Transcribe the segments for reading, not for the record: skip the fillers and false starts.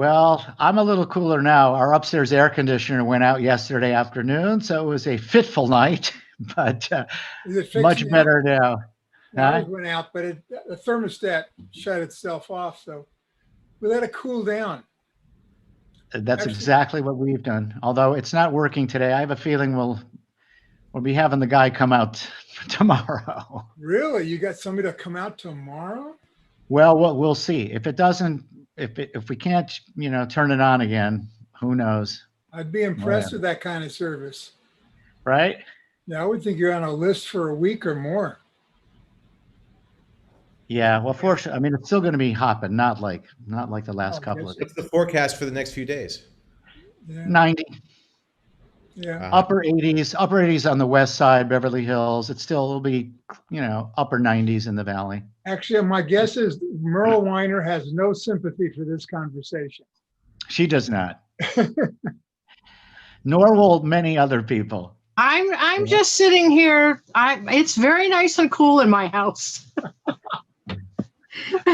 Well, I'm a little cooler now. Our upstairs air conditioner went out yesterday afternoon, so it was a fitful night, but Is it fixed much now? better now. Yeah, Huh? ours went out, but the thermostat shut itself off, so we let it cool down. That's Actually, exactly what we've done. Although it's not working today, I have a feeling we'll be having the guy come out tomorrow. really, you got somebody to come out tomorrow? Well, we'll see. If it doesn't, if we can't, turn it on again, who knows? I'd be impressed Whatever. with that kind of service. Right? Yeah, I would think you're on a list for a week or more. Yeah. Well, fortunately, I mean, it's still going to be hot, but not like the last Oh, couple yes. of days. What's the forecast for the next few days? Yeah, 90, yeah. Uh, upper 80s on the west side, Beverly Hills. It'll be, upper 90s in the valley. Actually, my guess is Merle Weiner has no sympathy for this conversation. She does not, nor will many other people. I'm just sitting here. It's very nice and cool in my house.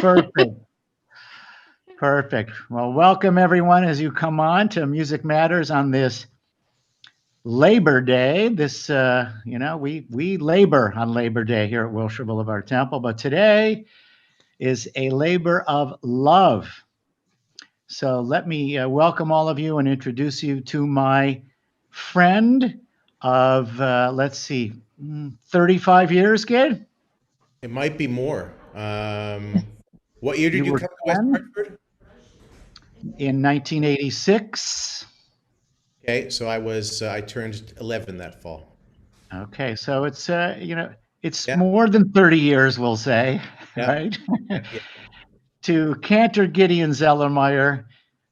Perfect. Perfect. Well, welcome everyone as you come on to Music Matters on this Labor Day. This, we labor on Labor Day here at Wilshire Boulevard Temple, but today is a labor of love. So let me welcome all of you and introduce you to my friend of, let's see, 35 years, kid? it might be more. What year did You you were come to West 10 Hartford? in 1986. Okay, so I turned 11 that fall. Okay, so it's Yeah, more than 30 years, we'll say, yeah, right? yeah. To Cantor Gideon Zelermyer,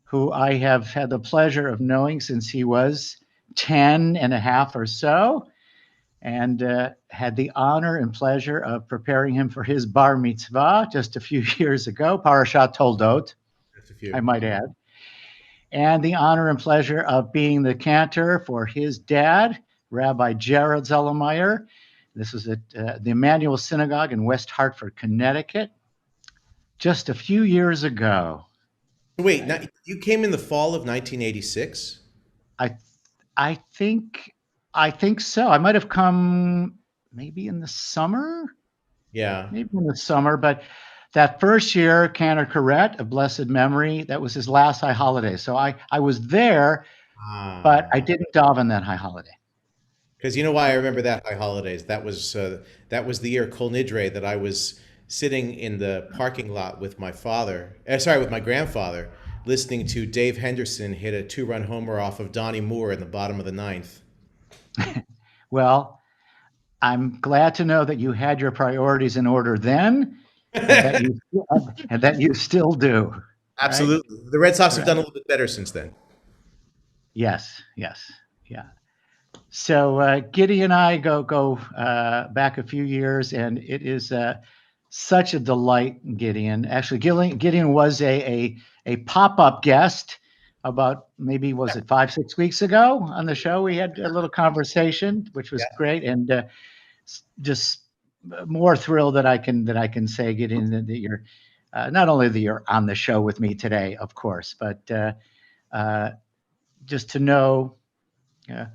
who I have had the pleasure of knowing since he was 10 and a half or so, and had the honor and pleasure of preparing him for his bar mitzvah just a few years ago, Parashat Toldot, That's a I few. might add, and the honor and pleasure of being the cantor for his dad, Rabbi Jared Zelermyer. This was at the Emmanuel Synagogue in West Hartford, Connecticut, just a few years ago. So wait, now Right? you came in the fall of 1986? I I think I think so. I might have come maybe in the summer, Yeah. but that first year, Cantor Correct of blessed memory, that was his last high holiday. So I was there, but I Ah, didn't daven that high holiday. because you know why I remember that high holidays? That was the year Kol Nidre that I was sitting in the parking lot with my father, with my grandfather, listening to Dave Henderson hit a two-run homer off of Donnie Moore in the bottom of the ninth. Well, I'm glad to know that you had your priorities in order then, and that you still do. Right? Absolutely. The Red Sox have Right. done a little bit better since then. Yes. Yes. Yeah. So Giddy and I go back a few years, and it is such a delight, Gideon. Actually, Gideon was a pop-up guest about maybe was it 5 6 weeks ago on the show. We had a little conversation, which was Yeah. great, and just more thrilled that I can say, Gideon, that you're not only that you're on the show with me today, of course, but uh, just to know uh,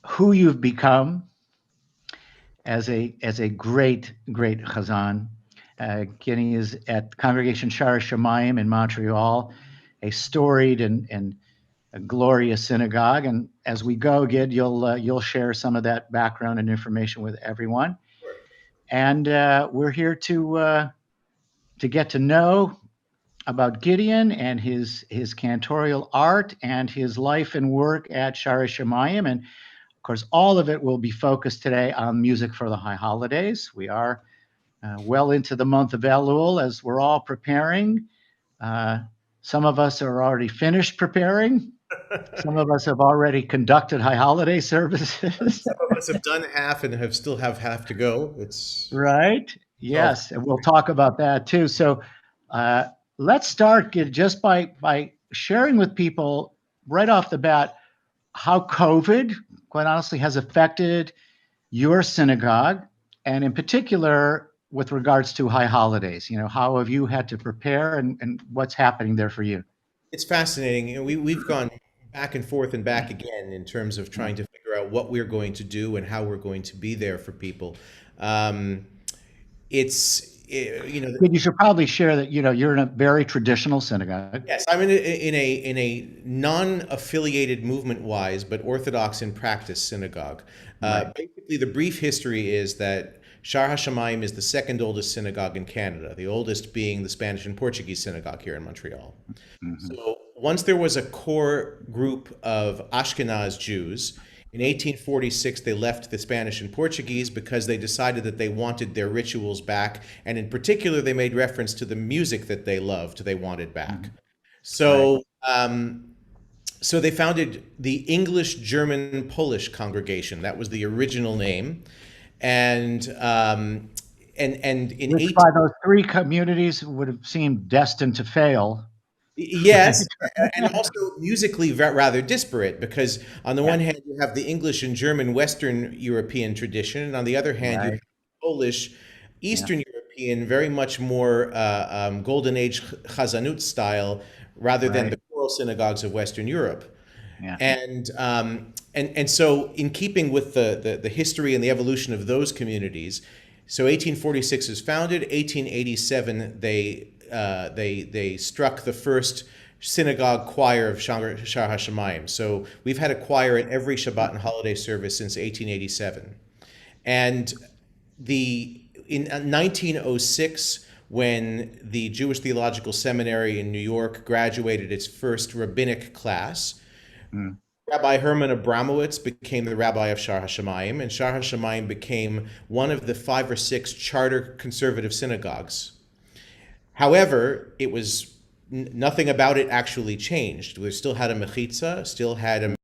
who you've become as a great chazan. Guinea is at Congregation Shara Shemayim in Montreal, a storied and a glorious synagogue. And as we go, Gid, you'll share some of that background and information with everyone. And we're here to get to know about Gideon and his cantorial art and his life and work at Shara Shemayim. And of course, all of it will be focused today on music for the high holidays. We are well into the month of Elul as we're all preparing. Uh, some of us are already finished preparing. Some of us have already conducted high holiday services. Some of us have done half and have half to go. Right? It's all Yes, and we'll talk about that too. So uh, let's start just by sharing with people right off the bat how COVID, quite honestly, has affected your synagogue, and in particular with regards to high holidays. How have you had to prepare, and what's happening there for you? It's fascinating. You know, we've gone back and forth and back again in terms of trying to figure out what we're going to do and how we're going to be there for people. Um, you know, But you should probably share that, you're in a very traditional synagogue. yes, I'm in a non-affiliated movement-wise, but Orthodox in practice synagogue. Right. Basically, the brief history is that Shar HaShamayim is the second oldest synagogue in Canada, the oldest being the Spanish and Portuguese synagogue here in Montreal. Mhm. So once there was a core group of Ashkenaz Jews. In 1846, they left the Spanish and Portuguese because they decided that they wanted their rituals back. And in particular, they made reference to the music that they loved, they wanted back. Right. So, so they founded the English, German, Polish congregation. That was the original name. And in Which by those three communities would have seemed destined to fail. yes, and also musically rather disparate because on the Yeah. one hand you have the English and German Western European tradition, and on the other hand you Right. have Polish Yeah. Eastern European, very much more Golden Age Chazanut style, rather than Right. the choral synagogues of Western Europe. Yeah. And so in keeping with the history and the evolution of those communities, so 1846 is founded. 1887 they struck the first synagogue choir of Shar HaShamayim. So we've had a choir in every Shabbat and holiday service since 1887. And in 1906, when the Jewish Theological Seminary in New York graduated its first rabbinic class, Mm. Rabbi Herman Abramowitz became the rabbi of Shar HaShamayim, and Shar HaShamayim became one of the 5 or 6 charter conservative synagogues. However, it was nothing about it actually changed. We still had a mechitza, still had a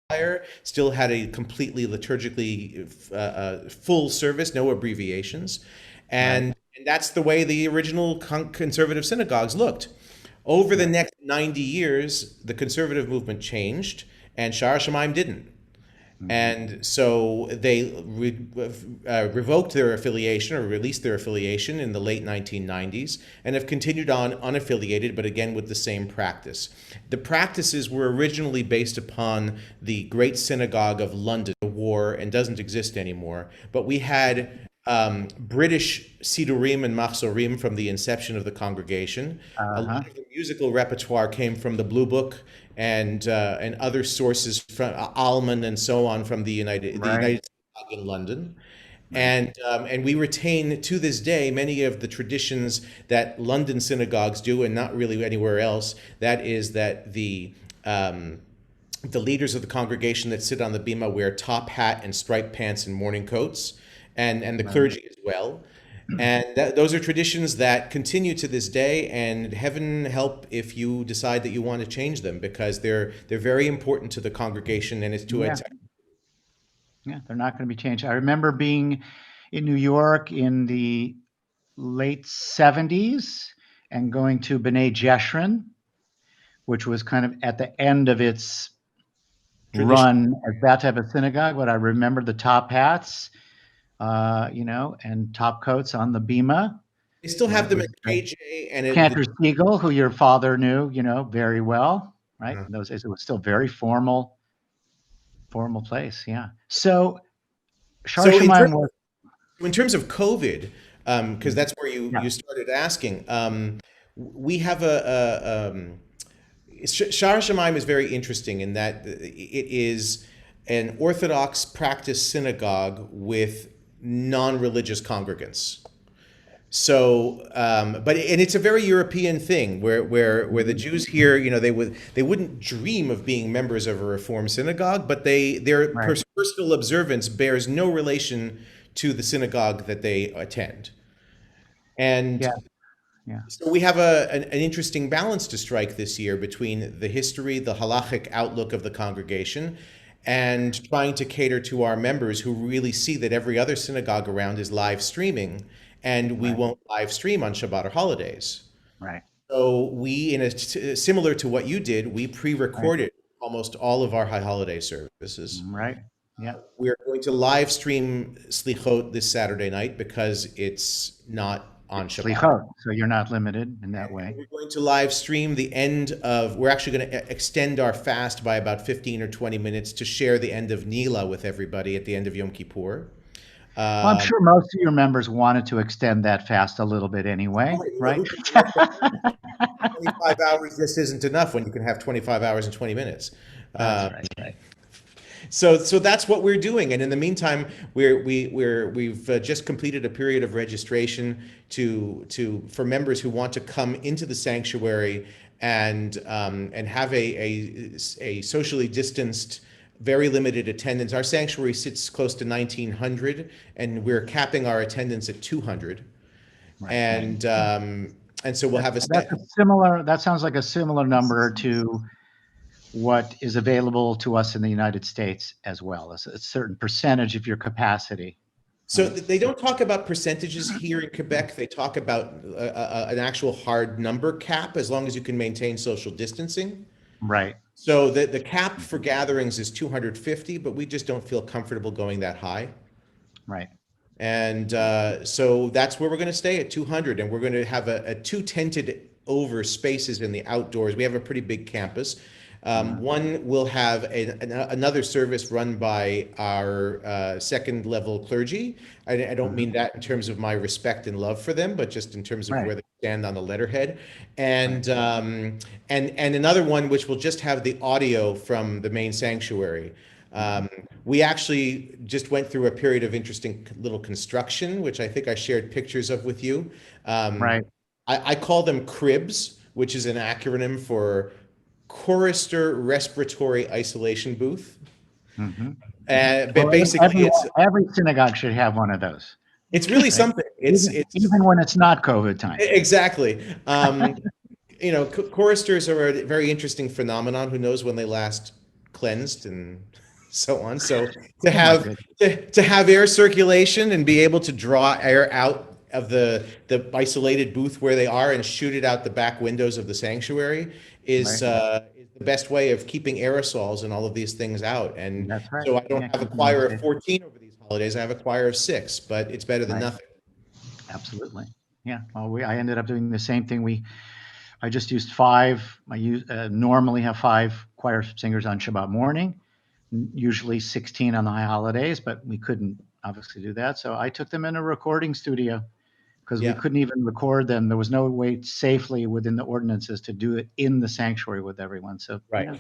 choir, still had a completely liturgically full service, no abbreviations, and that's the way the original conservative synagogues looked. Over the next 90 years, the conservative movement changed, and Shar HaShamayim didn't. And so they revoked their affiliation or released their affiliation in the late 1990s and have continued on unaffiliated, but again with the same practice. The practices were originally based upon the Great Synagogue of London, the war, and doesn't exist anymore. But we had British Sidurim and Machzorim from the inception of the congregation. A lot of the musical repertoire came from the Blue Book and other sources from Alman and so on from the United States in London. And we retain to this day many of the traditions that London synagogues do and not really anywhere else. That is that the leaders of the congregation that sit on the bima wear top hat and striped pants and morning coats, and the clergy as well. And those are traditions that continue to this day, and heaven help if you decide that you want to change them, because they're very important to the congregation and it's to Yeah. Yeah, they're not going to be changed. I remember being in New York in the late 70s and going to B'nai Jeshurun, which was kind of at the end of its run as that type of synagogue. But I remember the top hats, and top coats on the bima. They still have them at KJ and Cantor Siegel, who your father knew, very well, right? In those days, it was still very formal place. Yeah. So Shar HaShamayim was. In terms of COVID, because that's where you started asking, we have Shar HaShamayim is very interesting in that it is an Orthodox practice synagogue with non-religious congregants. So, and it's a very European thing where the Jews here, they wouldn't dream of being members of a Reform synagogue, but their personal observance bears no relation to the synagogue that they attend. And so we have an interesting balance to strike this year between the history, the halachic outlook of the congregation, and trying to cater to our members who really see that every other synagogue around is live streaming, and we won't live stream on Shabbat or holidays. Right. So we, similar to what you did, we pre-recorded almost all of our high holiday services. Right. Yeah. We are going to live stream Slichot this Saturday night because it's not on Shabbat. Slichot, so you're not limited in that way. We're going to live stream the end of, we're actually going to extend our fast by about 15 or 20 minutes to share the end of Nila with everybody at the end of Yom Kippur. Well, I'm sure most of your members wanted to extend that fast a little bit anyway, right? 25 hours just isn't enough when you can have 25 hours and 20 minutes. That's right. So that's what we're doing, and in the meantime, we've just completed a period of registration for members who want to come into the sanctuary and have a socially distanced, very limited attendance. Our sanctuary sits close to 1,900, and we're capping our attendance at 200, Right. And so we'll have that sounds like a similar number to what is available to us in the United States as well, as a certain percentage of your capacity. So they don't talk about percentages here in Quebec. They talk about an actual hard number cap, as long as you can maintain social distancing. Right. So the cap for gatherings is 250, but we just don't feel comfortable going that high. Right. And so that's where we're going to stay, at 200, and we're going to have two tented over spaces in the outdoors. We have a pretty big campus. One will have another service run by our second level clergy. I don't mean that in terms of my respect and love for them, but just in terms of where they stand on the letterhead. And another one which will just have the audio from the main sanctuary. We actually just went through a period of interesting little construction, which I think I shared pictures of with you. Right. I call them cribs, which is an acronym for Chorister Respiratory Isolation Booth. Mm-hmm. But basically, every synagogue should have one of those. It's really something. It's even when it's not COVID time. Exactly. Choristers are a very interesting phenomenon. Who knows when they last cleansed and so on. So to have air circulation and be able to draw air out of the isolated booth where they are and shoot it out the back windows of the sanctuary is the best way of keeping aerosols and all of these things out. And that's right. So I don't have a choir of 14 over these holidays. I have a choir of 6, but it's better than nothing. Absolutely. Yeah. Well, I ended up doing the same thing. I just used 5. I normally have 5 choir singers on Shabbat morning, usually 16 on the high holidays, but we couldn't obviously do that. So I took them in a recording studio, because we couldn't even record them. There was no way safely within the ordinances to do it in the sanctuary with everyone. So you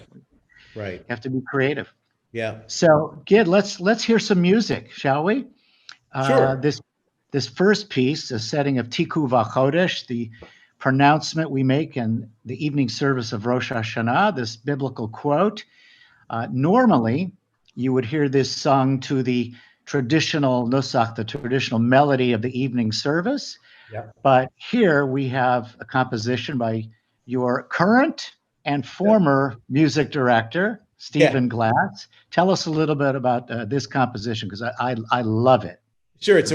have to be creative. Yeah. So Gid, let's hear some music, shall we? Sure. This first piece, a setting of Tiku V'Chodesh, the pronouncement we make in the evening service of Rosh Hashanah, this biblical quote. Normally, you would hear this sung to the traditional nusach, the traditional melody of the evening service. Yep. But here we have a composition by your current and former music director, Stephen Glass. Tell us a little bit about this composition, because I love it. Sure. It's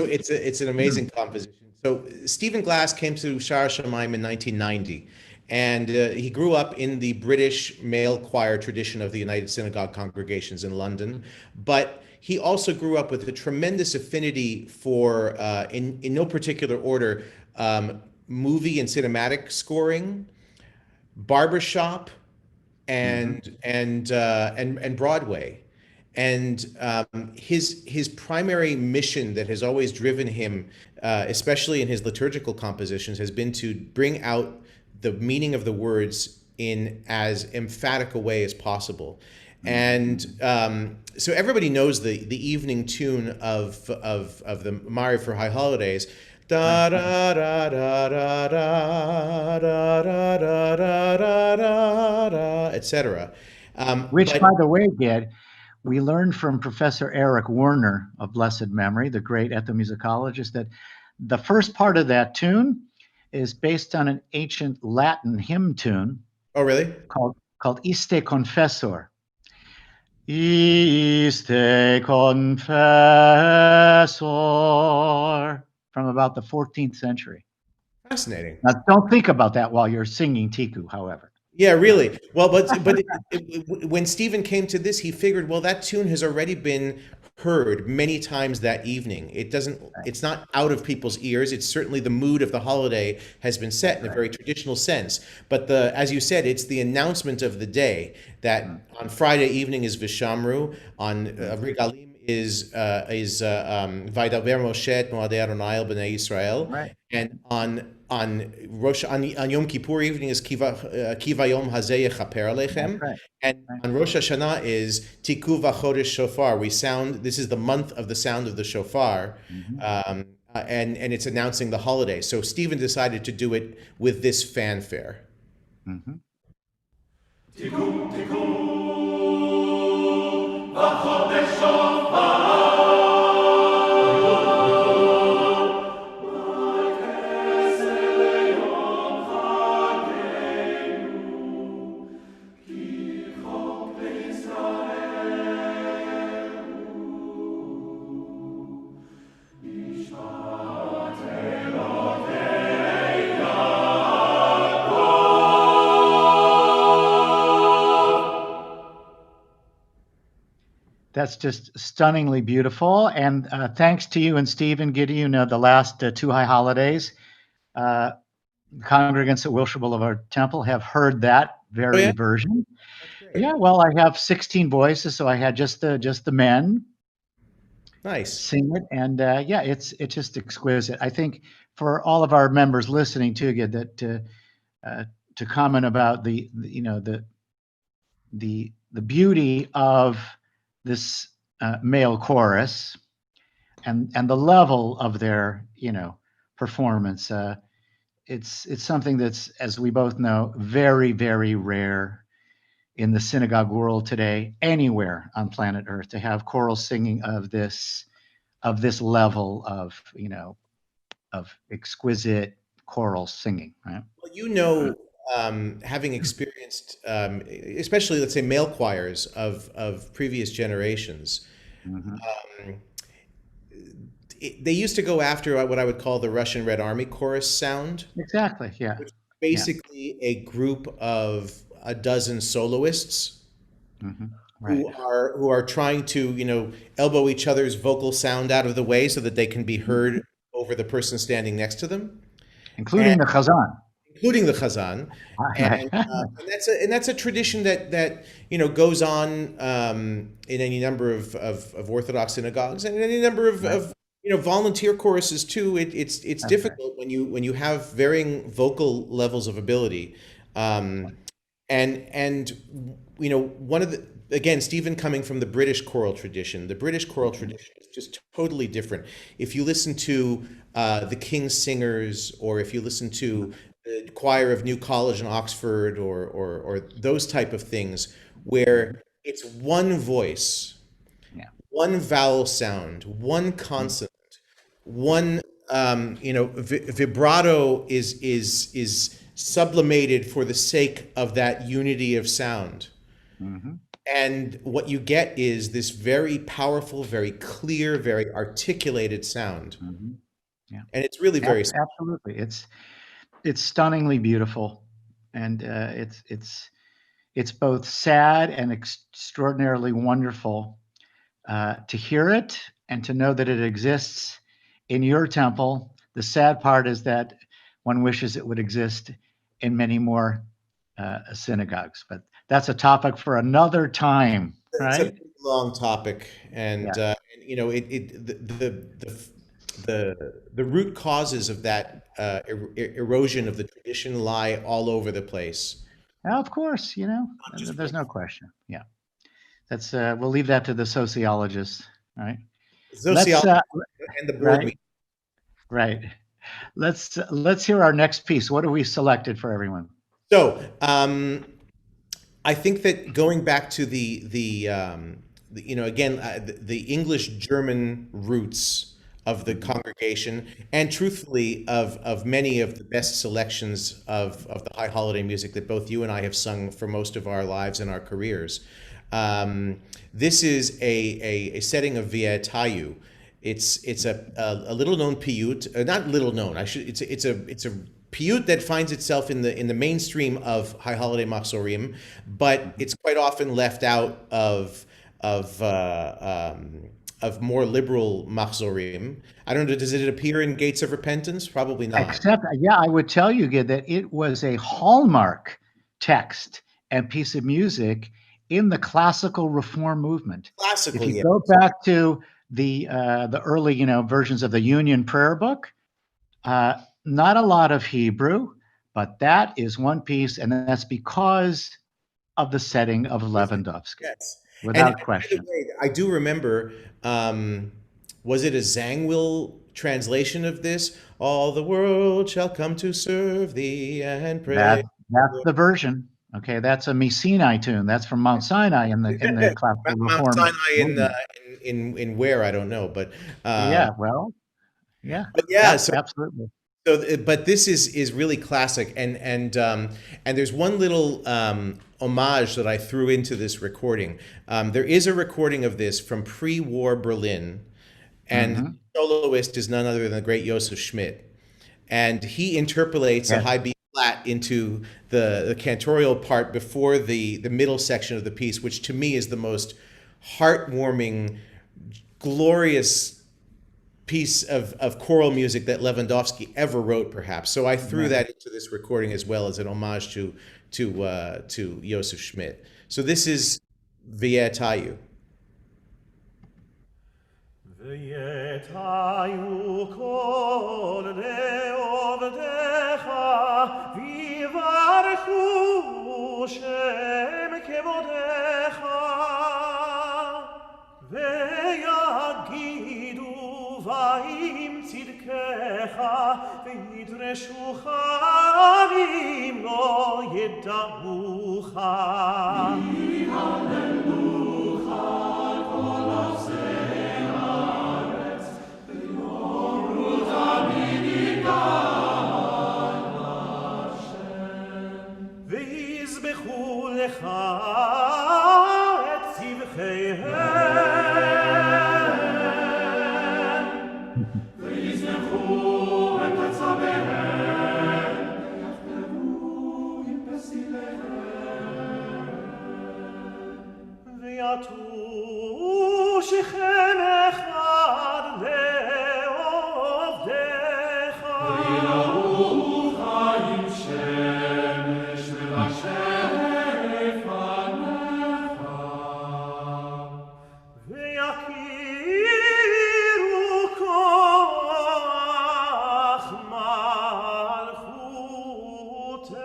an amazing composition. So Stephen Glass came to Shara Shamayim in 1990, and he grew up in the British male choir tradition of the United Synagogue Congregations in London, but he also grew up with a tremendous affinity for, in no particular order, movie and cinematic scoring, barbershop, and Broadway. And his primary mission that has always driven him, especially in his liturgical compositions, has been to bring out the meaning of the words in as emphatic a way as possible. And so everybody knows the evening tune of the Mari for High Holidays, da da da da da da da da da da da da, etc. Which, by the way, Gid, we learned from Professor Eric Werner of blessed memory, the great ethnomusicologist, that the first part of that tune is based on an ancient Latin hymn tune. Oh, really? Called Iste Confessor. Iste Confessor, from about the 14th century. Fascinating. Now, don't think about that while you're singing Tiku, however. Yeah, really. Well, but when Stephen came to this, he figured, well, that tune has already been heard many times that evening. It's not out of people's ears. It's certainly the mood of the holiday has been set in a very traditional sense. But as you said, it's the announcement of the day that on Friday evening is Vishamru, on Regalim is Vaydaber Moshe et Moadei Adonai el Bnei Yisrael, Right. and on Yom Kippur evening is Kiva Yom Hazeh Yechaper Aleichem, Right. and on Rosh Hashanah is Tiku V'Chodesh Shofar. This is the month of the sound of the shofar, and it's announcing the holiday. So Stephen decided to do it with this fanfare. Mm-hmm. That's just stunningly beautiful. And thanks to you and Stephen Gideon, the last two high holidays, congregants at Wilshire Boulevard Temple have heard that very version. That's great. Yeah, well, I have 16 voices, so I had just the men Nice. sing it, and it's just exquisite. I think for all of our members listening too, get that to comment about the beauty of this male chorus and the level of their performance. It's something that's, as we both know, very, very rare in the synagogue world today, anywhere on planet Earth, to have choral singing of this level of exquisite choral singing. Right? Well, having experienced, especially let's say male choirs of previous generations, they used to go after what I would call the Russian Red Army chorus sound. Exactly. Yeah. Which is basically a group of a dozen soloists Right. who are trying to elbow each other's vocal sound out of the way so that they can be heard over the person standing next to them, Including the Chazan. including the Chazan, and that's a tradition that goes on in any number of Orthodox synagogues and in any number of volunteer choruses too. It's difficult when you have varying vocal levels of ability, and one of the, again, Stephen coming from the British choral tradition, is just totally different. If you listen to the King's Singers, or if you listen to the choir of New College in Oxford, or those type of things, where it's one voice, one vowel sound, one consonant, one vibrato is sublimated for the sake of that unity of sound. And what you get is this very powerful, very clear, very articulated sound. Yeah. And it's really very absolutely. It's stunningly beautiful, and it's both sad and extraordinarily wonderful to hear it and to know that it exists in your temple. The sad part is that one wishes it would exist in many more synagogues, but that's a topic for another time, right? It's a long topic, and the root causes of that erosion of the tradition lie all over the place. Of course, there's no question. Yeah, that's we'll leave that to the sociologists, right? Sociology and the board meeting. Right. Let's hear our next piece. What have we selected for everyone? So, I think that going back to the English-German roots of the congregation, and truthfully of many of the best selections of the high holiday music that both you and I have sung for most of our lives and our careers, this is a setting of Via Tayu. It's a little known piyut, not little known. It's a piyut that finds itself in the mainstream of high holiday machzorim, but it's quite often left out of of more liberal machzorim. I don't know, does it appear in Gates of Repentance? Probably not. Except, yeah, I would tell you, Gid, that it was a hallmark text and piece of music in the classical reform movement. Classical, If you yeah. go back to the early, versions of the Union Prayer Book, not a lot of Hebrew, but that is one piece, and that's because of the setting of Lewandowski, Yes. And without by the question. way, I do remember, was it a Zangwill translation of this? All the world shall come to serve thee and pray. That's the version. Okay, that's a Me Sinai tune. That's from Mount Sinai in the classical Mount reform Sinai movement. in where I don't know, Yeah, well, yeah, but yeah. absolutely. But this is really classic, and there's one little homage that I threw into this recording. There is a recording of this from pre-war Berlin, and the soloist is none other than the great Joseph Schmidt, and he interpolates a Yes. high B flat into the cantorial part before the middle section of the piece, which to me is the most heartwarming, glorious piece of choral music that Lewandowski ever wrote, perhaps. So I threw that into this recording as well as an homage to Joseph Schmidt. So this is V'yetayu. V'yetayu kol le'ovdecha v'yivarchu Shem kevodecha v'yagidu v'im tzidkecha v'yidreshucha v'im lo yeda'ucha ויזבחו לך את צבחיהם ויזנחו את עצביהם ויחתרו עם פסיליהם ויעטו שכם אחד לעובדיך וילאו חיים שמש ויכירו כוח מלכותך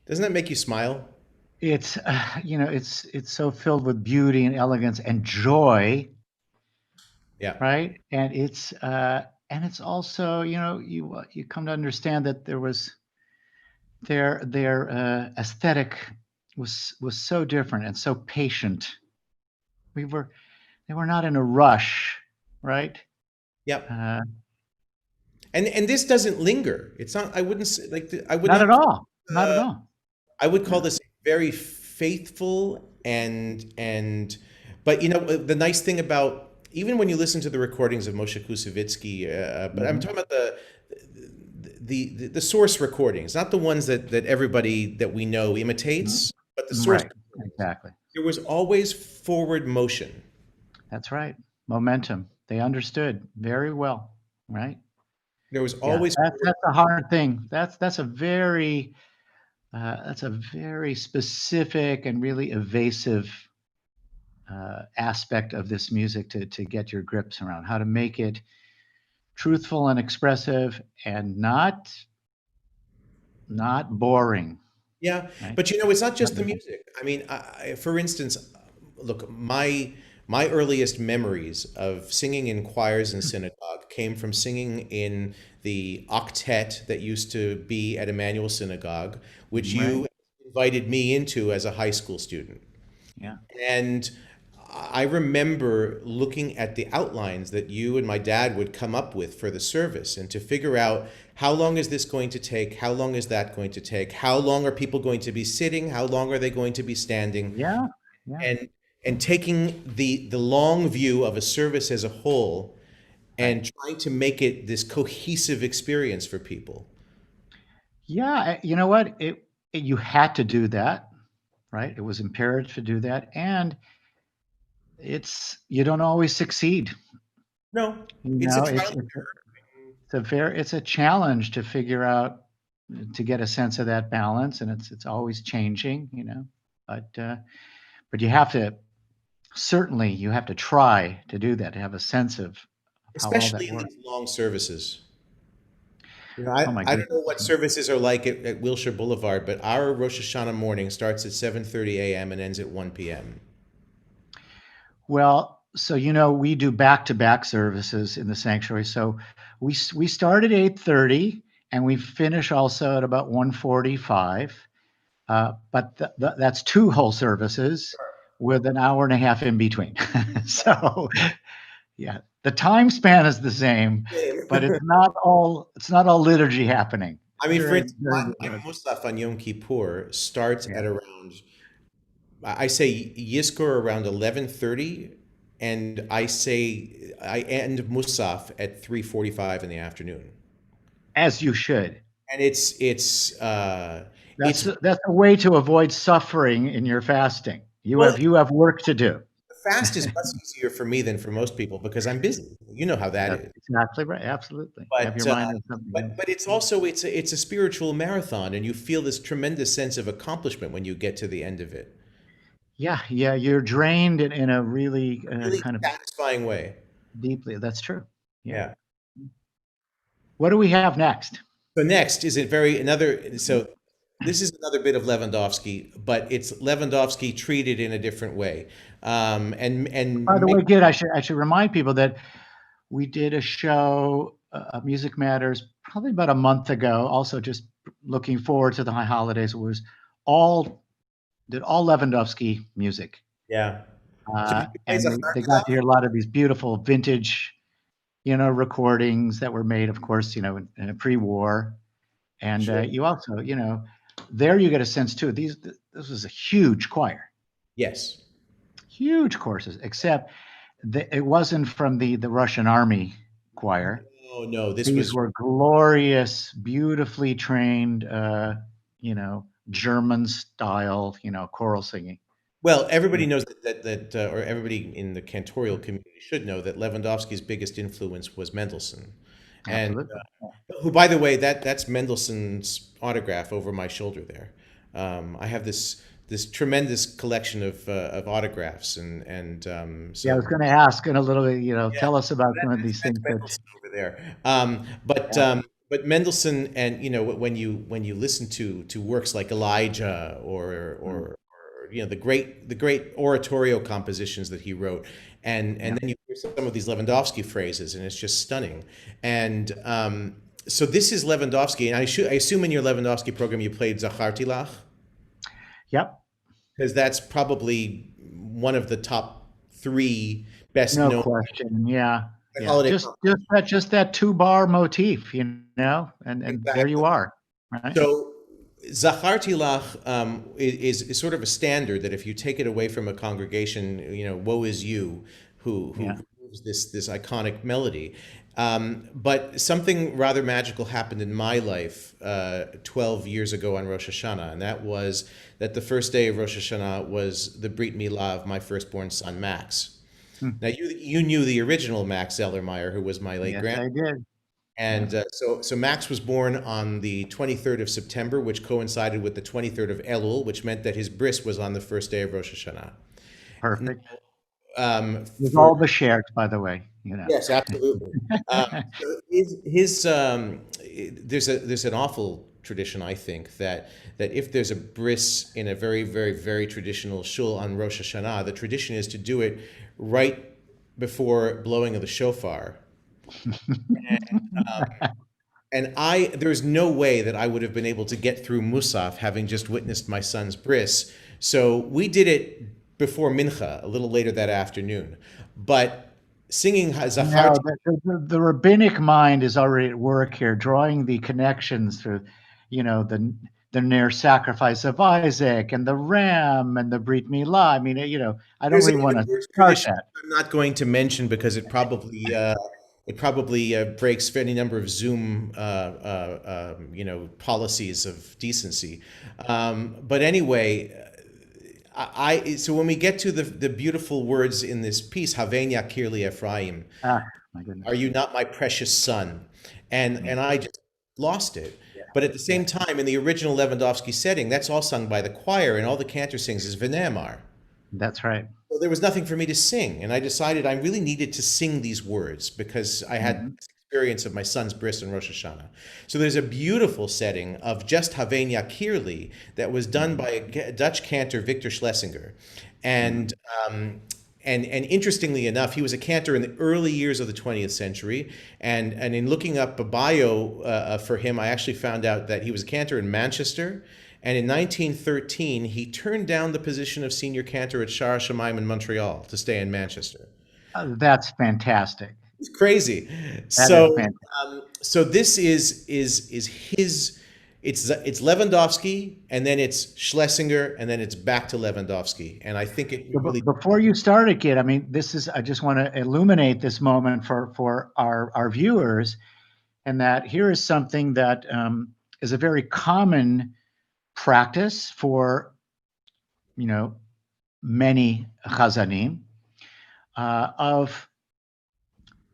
Doesn't that make you smile? it's it's so filled with beauty and elegance and joy, Yeah. right? And it's also, you come to understand that there was their aesthetic was so different and so patient. We were They were not in a rush, right? Yep. Uh, And this doesn't linger. It's not. I wouldn't say like I would Not not. at all. Not at all. I would call No. this very faithful and. But the nice thing about even when you listen to the recordings of Moshe Kusevitsky, but I'm Mhm. talking about the source recordings, not the ones that everybody that we know Mhm. imitates, but the source Right. recordings. Exactly. There was always forward motion. That's right. Momentum. They understood very well, right? There was Yeah. always That's a hard thing. That's a very specific and really evasive aspect of this music to get your grips around. How to make it truthful and expressive and not boring, Yeah, right? but it's not Not just the boring. music. I mean, for instance, look, my earliest memories of singing in choirs in synagogue came from singing in the octet that used to be at Emmanuel Synagogue, which Right. you invited me into as a high school student. Yeah. And I remember looking at the outlines that you and my dad would come up with for the service and to figure out how long is this going to take? How long is that going to take? How long are people going to be sitting? How long are they going to be standing? Yeah. Yeah. And taking the long view of a service as a whole Right. and trying to make it this cohesive experience for people. Yeah. You know what? You had to do that, right? It was imperative to do that, and you don't always succeed. No, You it's a know, trial. it's a challenge to figure out to get a sense of that balance, and it's always changing, but you have to certainly you have to try to do that to have a sense of how all that Especially in works. these long services. Oh my I don't know what goodness. services are like at Wilshire Boulevard, but our Rosh Hashanah morning starts at 7:30 a.m. and ends at 1 p.m. Well, so we do back-to-back services in the sanctuary. So we start at 8:30 and we finish also at about 1:45. But that's two whole services with an hour and a half in between. So yeah, the time span is the same, but it's not all liturgy happening I mean, for during instance, during my the Musaf on Yom Kippur starts yeah. at around, I say Yizkor around 11:30, and I end Musaf at 3:45 in the afternoon. As you should. And it's That's a way to avoid suffering in your fasting. You well, have you have work to do. the fast is much easier for me than for most people because I'm busy. You know how that That's is. exactly right. Absolutely. Have But your mind on something else. but it's also it's a spiritual marathon, and you feel this tremendous sense of accomplishment when you get to the end of it. Yeah, yeah, you're drained in a really Really kind of satisfying way. deeply. That's true. Yeah. Yeah. What do we have next? So next is so this is another bit of Lewandowski, but it's Lewandowski treated in a different way. And By the way, Gid, I should remind people that we did a show, Music Matters, probably about a month ago. Also, just looking forward to the high holidays. It was all Lewandowski music, yeah. So he plays and a they got Harkala? to hear a lot of these beautiful vintage, recordings that were made, of course, in a pre-war. And Sure. you also, there you get a sense too. This was a huge choir, Yes. huge courses, except it wasn't from the Russian army choir. Oh no, this These was were glorious, beautifully trained, German style, choral singing. well. Everybody knows or everybody in the cantorial community should know that Lewandowski's biggest influence was Mendelssohn, and Absolutely. who, by the way, that's Mendelssohn's autograph over my shoulder there. I have this tremendous collection of autographs, and Yeah, I so was going to ask in a little bit, yeah, tell us about some of that's these things that, Mendelssohn over there. But yeah. but Mendelssohn, and when you listen to works like Elijah or the great oratorio compositions that he wrote, and then you hear some of these Lewandowski phrases, and it's just stunning. And so this is Lewandowski, and I assume in your Lewandowski program you played Zachartilach, Yep. because that's probably one of the top three best No known question. Yeah. Yeah. holiday. Just that 2-bar motif, and there you are. Right. So Zachartilach is sort of a standard that if you take it away from a congregation, woe is you, who moves this iconic melody. But something rather magical happened in my life 12 years ago on Rosh Hashanah, and that was that the first day of Rosh Hashanah was the Brit Milah of my firstborn son, Max. Now, you knew the original Max Zelermyer, who was my late Yes, grandfather. I did. And so Max was born on the 23rd of September, which coincided with the 23rd of Elul, which meant that his bris was on the first day of Rosh Hashanah. Perfect. With all the shares, by the way. Yes, absolutely. There's an awful tradition, I think, that if there's a bris in a very, very, very traditional shul on Rosh Hashanah, the tradition is to do it right before blowing of the shofar. And there's no way that I would have been able to get through Musaf having just witnessed my son's bris. So we did it before Mincha, a little later that afternoon. But singing Zachar... The rabbinic mind is already at work here, drawing the connections through, the near sacrifice of Isaac and the ram and the Brit Milah. I mean, I don't really want to start that. I'm not going to mention because it probably breaks any number of Zoom policies of decency. But anyway, so when we get to the beautiful words in this piece, Havein Yakir li Ephraim, my goodness. Are you not my precious son? And I just lost it. But at the same time, in the original Lewandowski setting, that's all sung by the choir, and all the cantor sings is V'ne'amar. That's right. So there was nothing for me to sing, and I decided I really needed to sing these words because I had this experience of my son's bris and Rosh Hashanah. So there's a beautiful setting of just Havein Yakir li that was done by a Dutch cantor, Victor Schlesinger. And interestingly enough, he was a cantor in the early years of the 20th century. And in looking up a bio for him, I actually found out that he was a cantor in Manchester. And in 1913, he turned down the position of senior cantor at Shara Shamayim in Montreal to stay in Manchester. That's fantastic. It's crazy. So this is his. It's Lewandowski, and then it's Schlesinger, and then it's back to Lewandowski. And I think it really... Before you start it, kid, I mean, I just want to illuminate this moment for our viewers, and that here is something that is a very common practice for, many chazanim of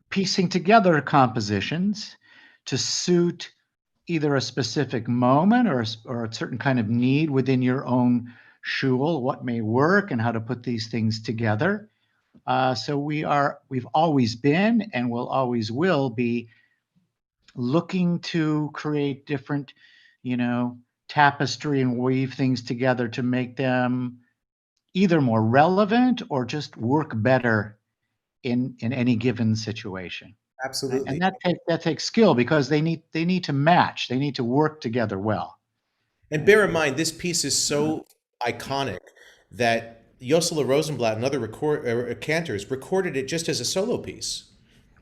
piecing together compositions to suit either a specific moment or a certain kind of need within your own shul, what may work and how to put these things together. So we've always been and always will be looking to create different, tapestry and weave things together to make them either more relevant or just work better in any given situation. Absolutely. And that takes skill because they need to match. They need to work together well. And bear in mind, this piece is so iconic that Yosela Rosenblatt and other cantors recorded it just as a solo piece.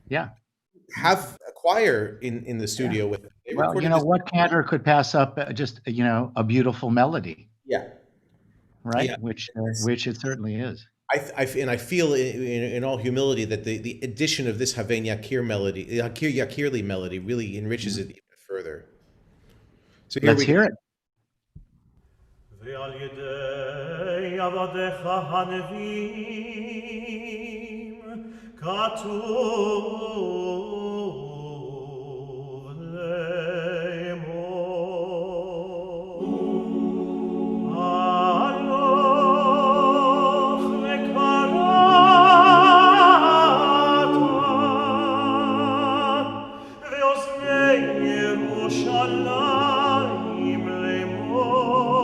Yeah. Have a choir in the studio with them. Well, what cantor could pass up just a beautiful melody? Yeah. Right. Yeah. Which it certainly is. I feel in all humility that the addition of this Havein Yakir melody, Yakir li melody, really enriches it even further. So Let's hear it. ועל ידי עבדיך הנביאים כתוב לאמור הלוך וקראת ואוזני ירושלים לאמור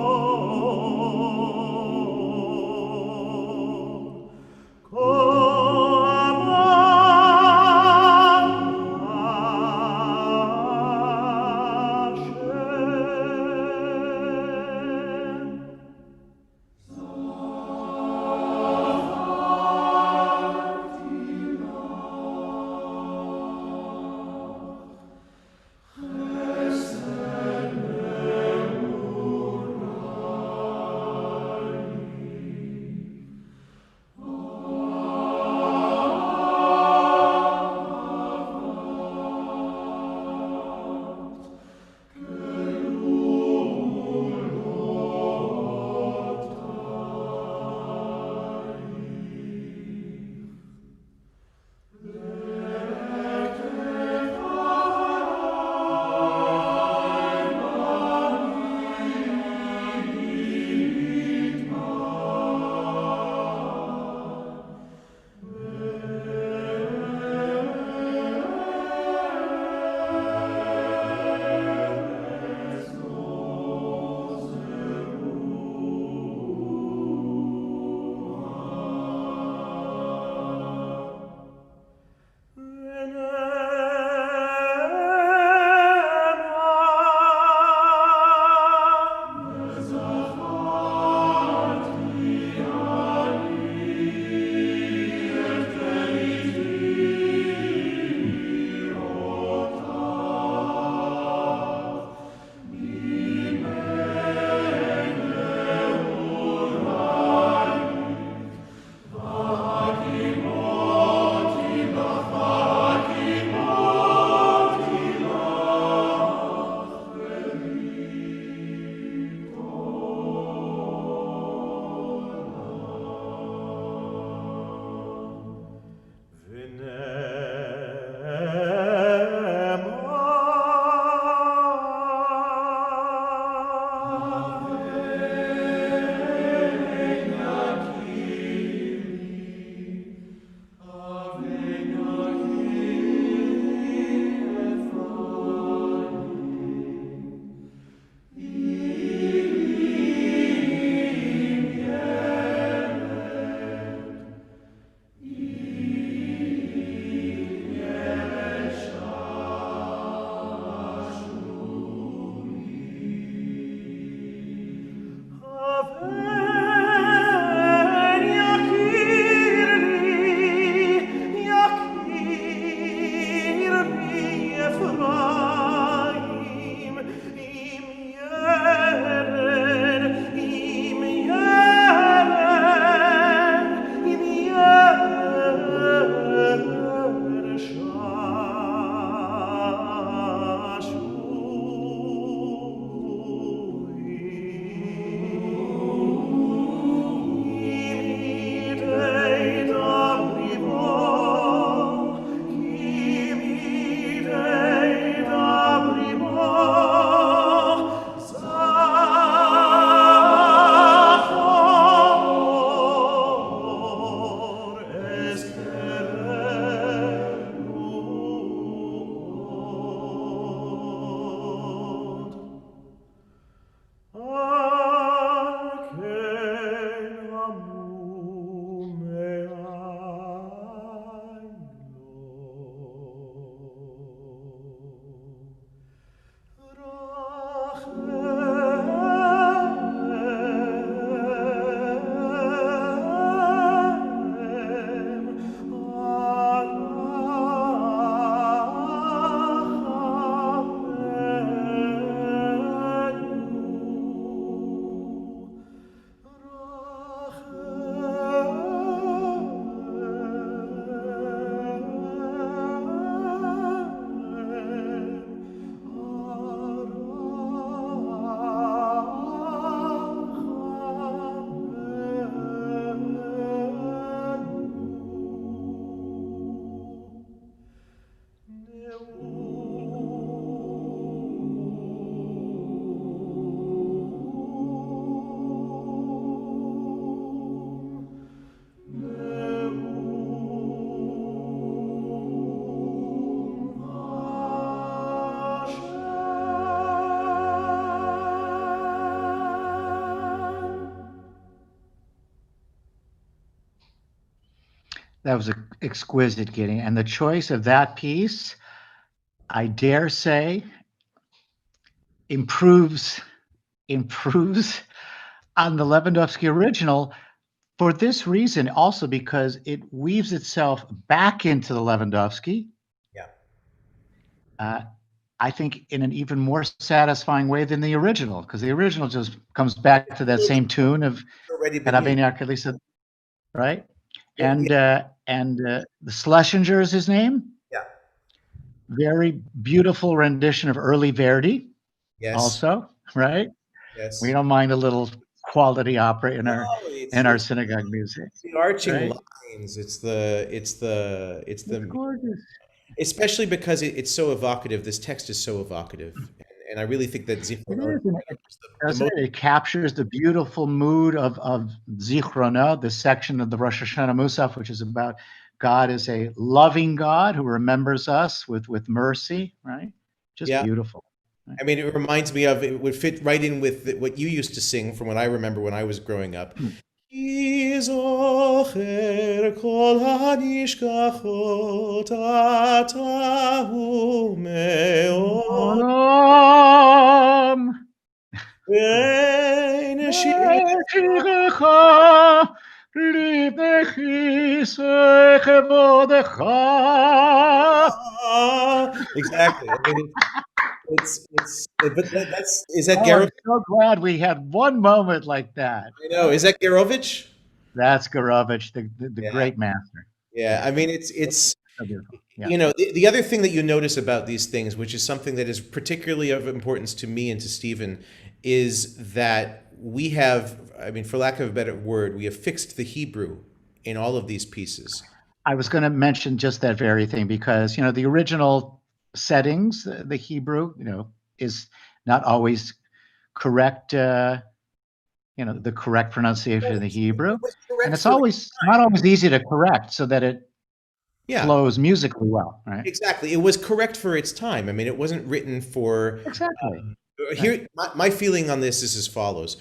That was exquisite, Gideon. And the choice of that piece, I dare say, improves on the Lewandowski original for this reason, also because it weaves itself back into the Lewandowski. Yeah. I think in an even more satisfying way than the original, because the original just comes back to that same tune of Already been used. Carabiniak Elisa, right? Yeah. And the Schlesinger is his name. Yeah. Very beautiful rendition of early Verdi, Yes. also, right? Yes. We don't mind a little quality opera in No, our synagogue music. the arching right? lines. It's Gorgeous. especially because it's so evocative. This text is so evocative, and I really think that It Zifra is, and it captures the beautiful mood of Zichrona, the section of the Rosh Hashanah Musaf, which is about God as a loving God who remembers us with mercy, right? Just beautiful. I mean, it reminds me of, it would fit right in with what you used to sing from what I remember when I was growing up. Ki zocher kol hanishkachot atahu meod Olam ve'en Eshirecha libechi sechevodecha. Exactly. I mean, but that's, is that Oh, I'm Gerovich? so glad we had one moment like that. I know. Is that Gerovich? That's Gorovich, the Yeah. great master. Yeah. I mean, it's, So beautiful. Yeah. you know, the other thing that you notice about these things, which is something that is particularly of importance to me and to Stephen, is that we have, I mean, for lack of a better word, we have fixed the Hebrew in all of these pieces. I was going to mention just that very thing because, you know, the original settings, the Hebrew, you know, is not always correct, the correct pronunciation of the Hebrew. And it's always not always easy to correct so that it flows musically well, right? Exactly. It was correct for its time. I mean, it wasn't written for... Exactly. Here, my feeling on this is as follows.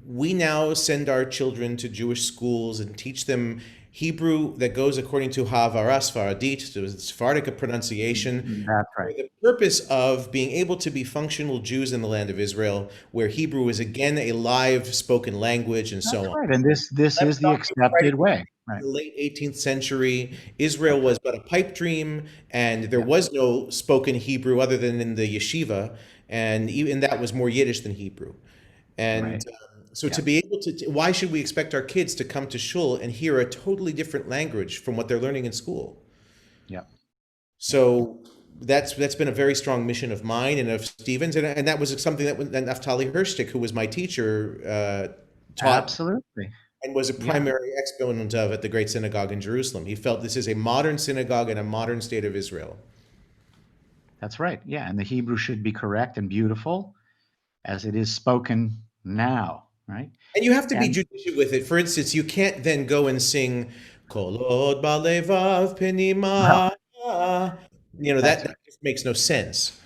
We now send our children to Jewish schools and teach them Hebrew that goes according to Havara Sfaradit, to Sephardic pronunciation, That's right. for the purpose of being able to be functional Jews in the land of Israel, where Hebrew is again a live spoken language and so on. Right. And this is the accepted way. Right. In the late 18th century, Israel was but a pipe dream, and there was no spoken Hebrew other than in the yeshiva, and even that was more Yiddish than Hebrew. And so to be able to, why should we expect our kids to come to shul and hear a totally different language from what they're learning in school? Yeah. So that's been a very strong mission of mine and of Stephen's, and that was something that Naftali Hirschtick, who was my teacher, taught. Absolutely. And was a primary exponent of at the Great Synagogue in Jerusalem. He felt this is a modern synagogue in a modern state of Israel. That's right. Yeah. And the Hebrew should be correct and beautiful as it is spoken now. Right. And you have to be judicious with it. For instance, you can't then go and sing Kolod Balevav Penima. You know, that just makes no sense.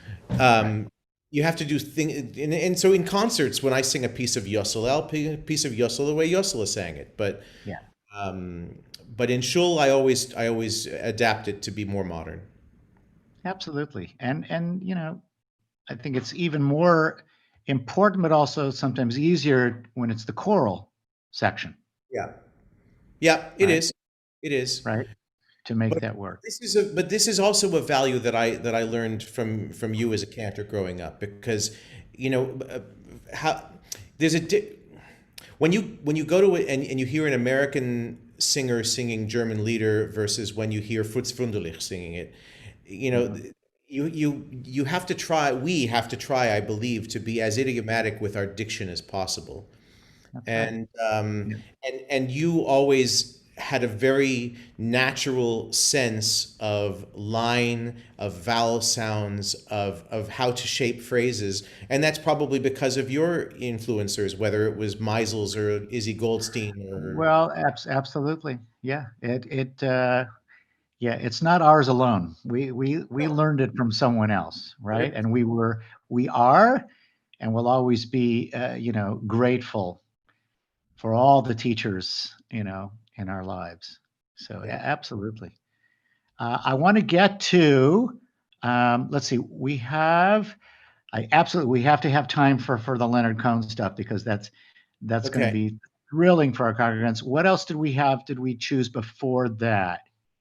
You have to do things. And so in concerts, when I sing a piece of Yossel, I'll play a piece of Yossel the way Yossel sang it. But but in shul, I always adapt it to be more modern. Absolutely. And you know, I think it's even more important, but also sometimes easier when it's the choral section. Yeah. Yeah, it is. It is. Right. To make that work. This is also a value that I learned from you as a cantor growing up, because, you know, there's when you go to it and you hear an American singer singing German Lieder versus when you hear Fritz Wunderlich singing it, you know, you have to try. We have to try, I believe, to be as idiomatic with our diction as possible. And and you always had a very natural sense of line, of vowel sounds, of how to shape phrases. And that's probably because of your influencers, whether it was Meisels or Izzy Goldstein or... Well, absolutely. Yeah. Yeah, it's not ours alone. We learned it from someone else, right? And we are, and will always be, grateful for all the teachers, in our lives. So absolutely. I want to get to, let's see, we have to have time for the Leonard Cohen stuff, because that's going to Okay. be thrilling for our congregants. What else did we choose before that?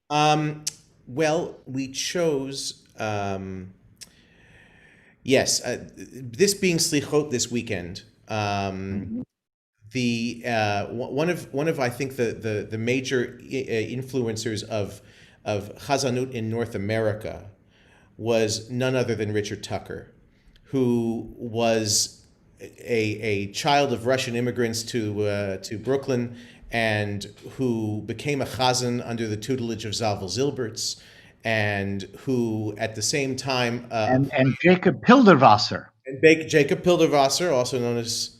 Well, we chose, yes, this being Slichot this weekend. The one of I think the major influencers of Chazanut in North America was none other than Richard Tucker, who was a child of Russian immigrants to Brooklyn, and who became a chazan under the tutelage of Zavel Zilberts, and who at the same time And Jacob Pilderwasser. Jacob Pilderwasser, also known as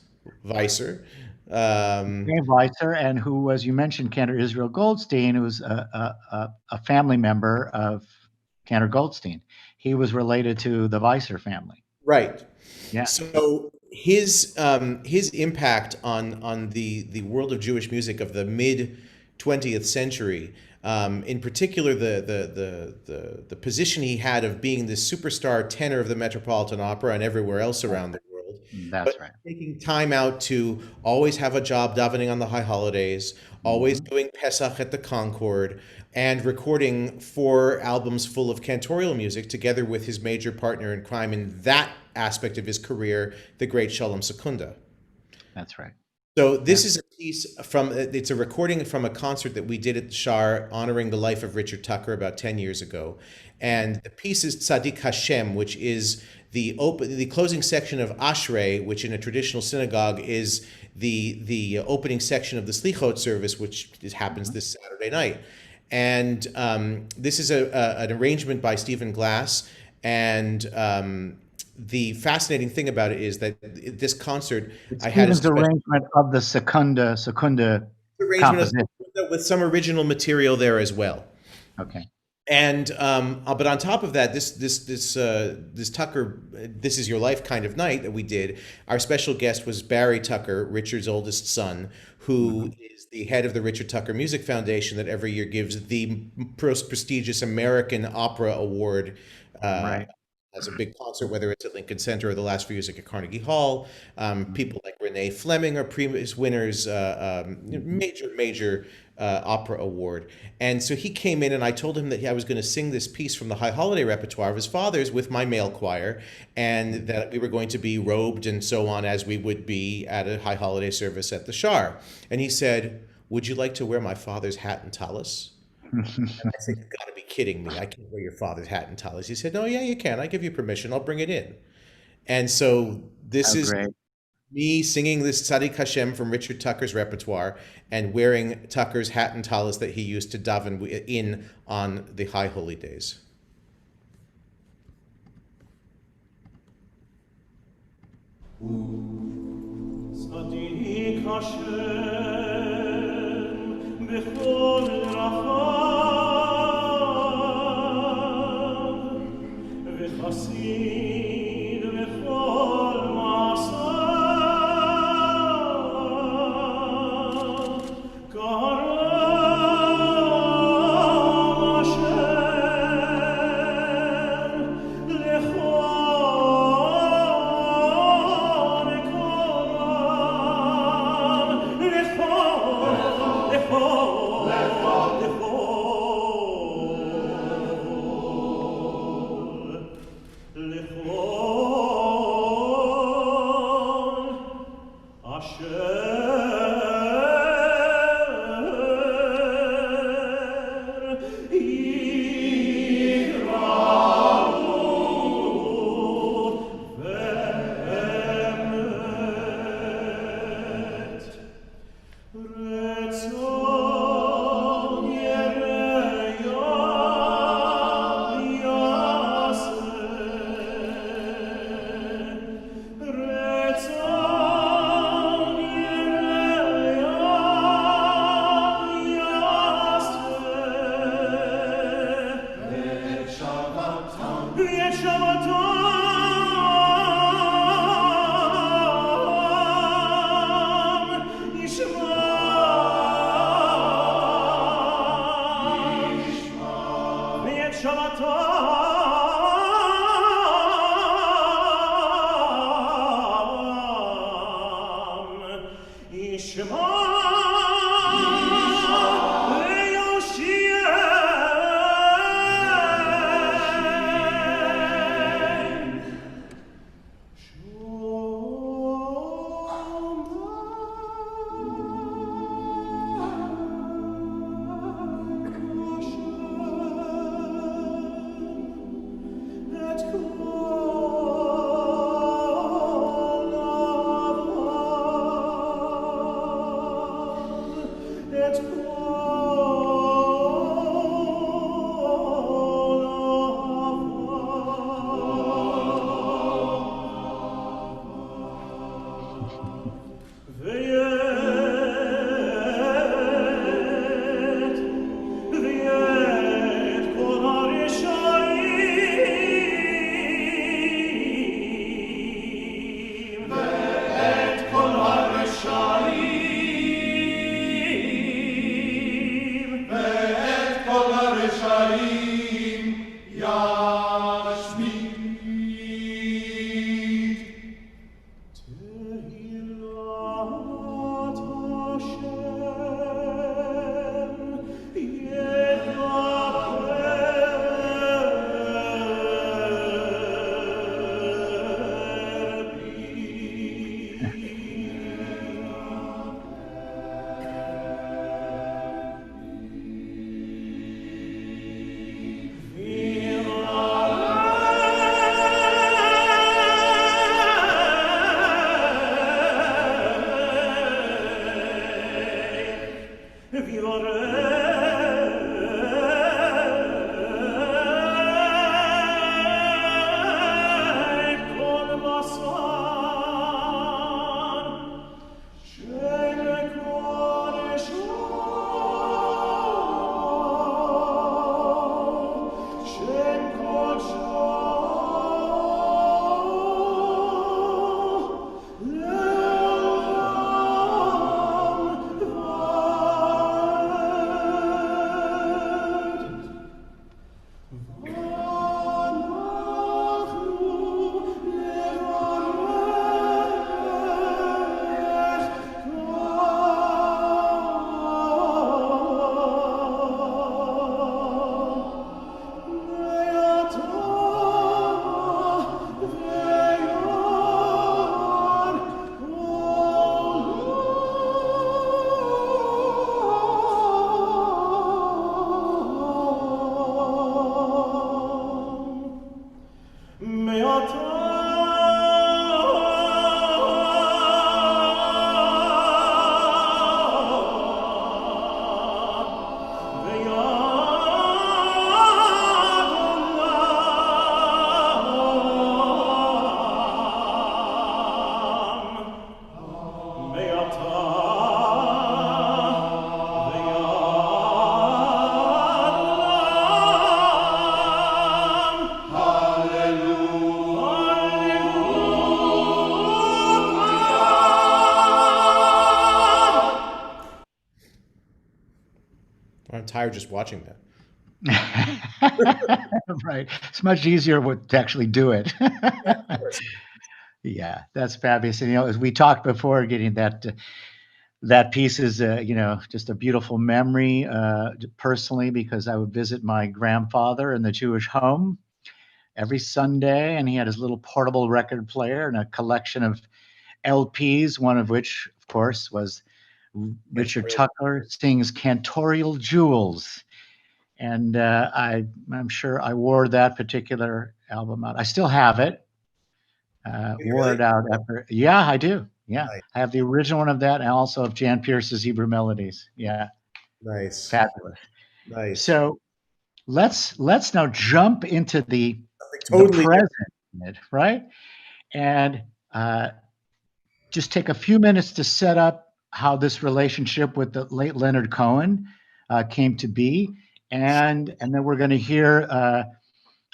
Weiser. Weiser, and who, as you mentioned, Cantor Israel Goldstein, who's a family member of Cantor Goldstein. He was related to the Weiser family. Right. Yeah. So his impact on the world of Jewish music of the mid 20th century, in particular the position he had of being the superstar tenor of the Metropolitan Opera and everywhere else around the world. That's right. Taking time out to always have a job davening on the high holidays, always doing Pesach at the Concord, and recording 4 albums full of cantorial music together with his major partner in crime in that aspect of his career, the great Shalom Secunda. That's right. So this is a piece it's a recording from a concert that we did at the Shar honoring the life of Richard Tucker about 10 years ago. And the piece is Tzadik Hashem, which is the closing section of Ashrei, which in a traditional synagogue is the opening section of the Slichot service, which happens this Saturday night. And this is an arrangement by Stephen Glass. And the fascinating thing about it is that this concert, I had Stephen's arrangement of the Secunda composition with some original material there as well. Okay. And but on top of that, this Tucker, This Is Your Life kind of night that we did, our special guest was Barry Tucker, Richard's oldest son, who is the head of the Richard Tucker Music Foundation that every year gives the prestigious American Opera Award. Right. As a big concert, whether it's at Lincoln Center or the last few years at Carnegie Hall. People like Renee Fleming are previous winners, major opera award. And so he came in and I told him that I was going to sing this piece from the high holiday repertoire of his father's with my male choir, and that we were going to be robed and so on as we would be at a high holiday service at the Shar. And he said, "Would you like to wear my father's hat and tallis?" And I said, "You've got to be kidding me. I can't wear your father's hat and tallis." He said, "No, yeah, you can. I give you permission. I'll bring it in." And so this is Great. me singing this Tzadik Hashem from Richard Tucker's repertoire and wearing Tucker's hat and tallis that he used to daven in on the high holy days. Tzadik Hashem bechol rachav v'chasid bechol ma'asav karam Hashem lechol Rezzo I'm tired just watching that. Right. It's much easier to actually do it. Yeah, that's fabulous. And, as we talked before, getting that piece is, just a beautiful memory personally, because I would visit my grandfather in the Jewish home every Sunday, and he had his little portable record player and a collection of LPs, one of which, of course, was Richard Tucker sings Cantorial Jewels. And I'm sure I wore that particular album out. I still have it. Wore it out after. Yeah, I do. Yeah, Nice. I have the original one of that, and also of Jan Pierce's Hebrew Melodies. Yeah, Nice. fabulous. Nice. So let's now jump into the Totally present, right? And just take a few minutes to set up how this relationship with the late Leonard Cohen came to be, and then we're going to hear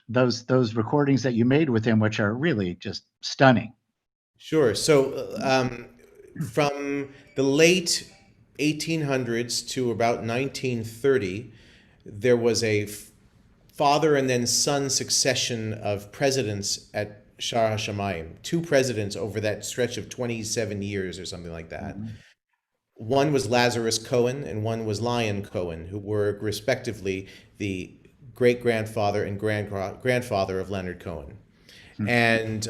those recordings that you made with him, which are really just stunning. Sure. So, from the late 1800s to about 1930, there was a father and then son succession of presidents at Shar HaShamayim, two presidents over that stretch of 27 years or something like that. One was Lazarus Cohen and one was Lion Cohen, who were respectively the great grandfather and grandfather of Leonard Cohen. And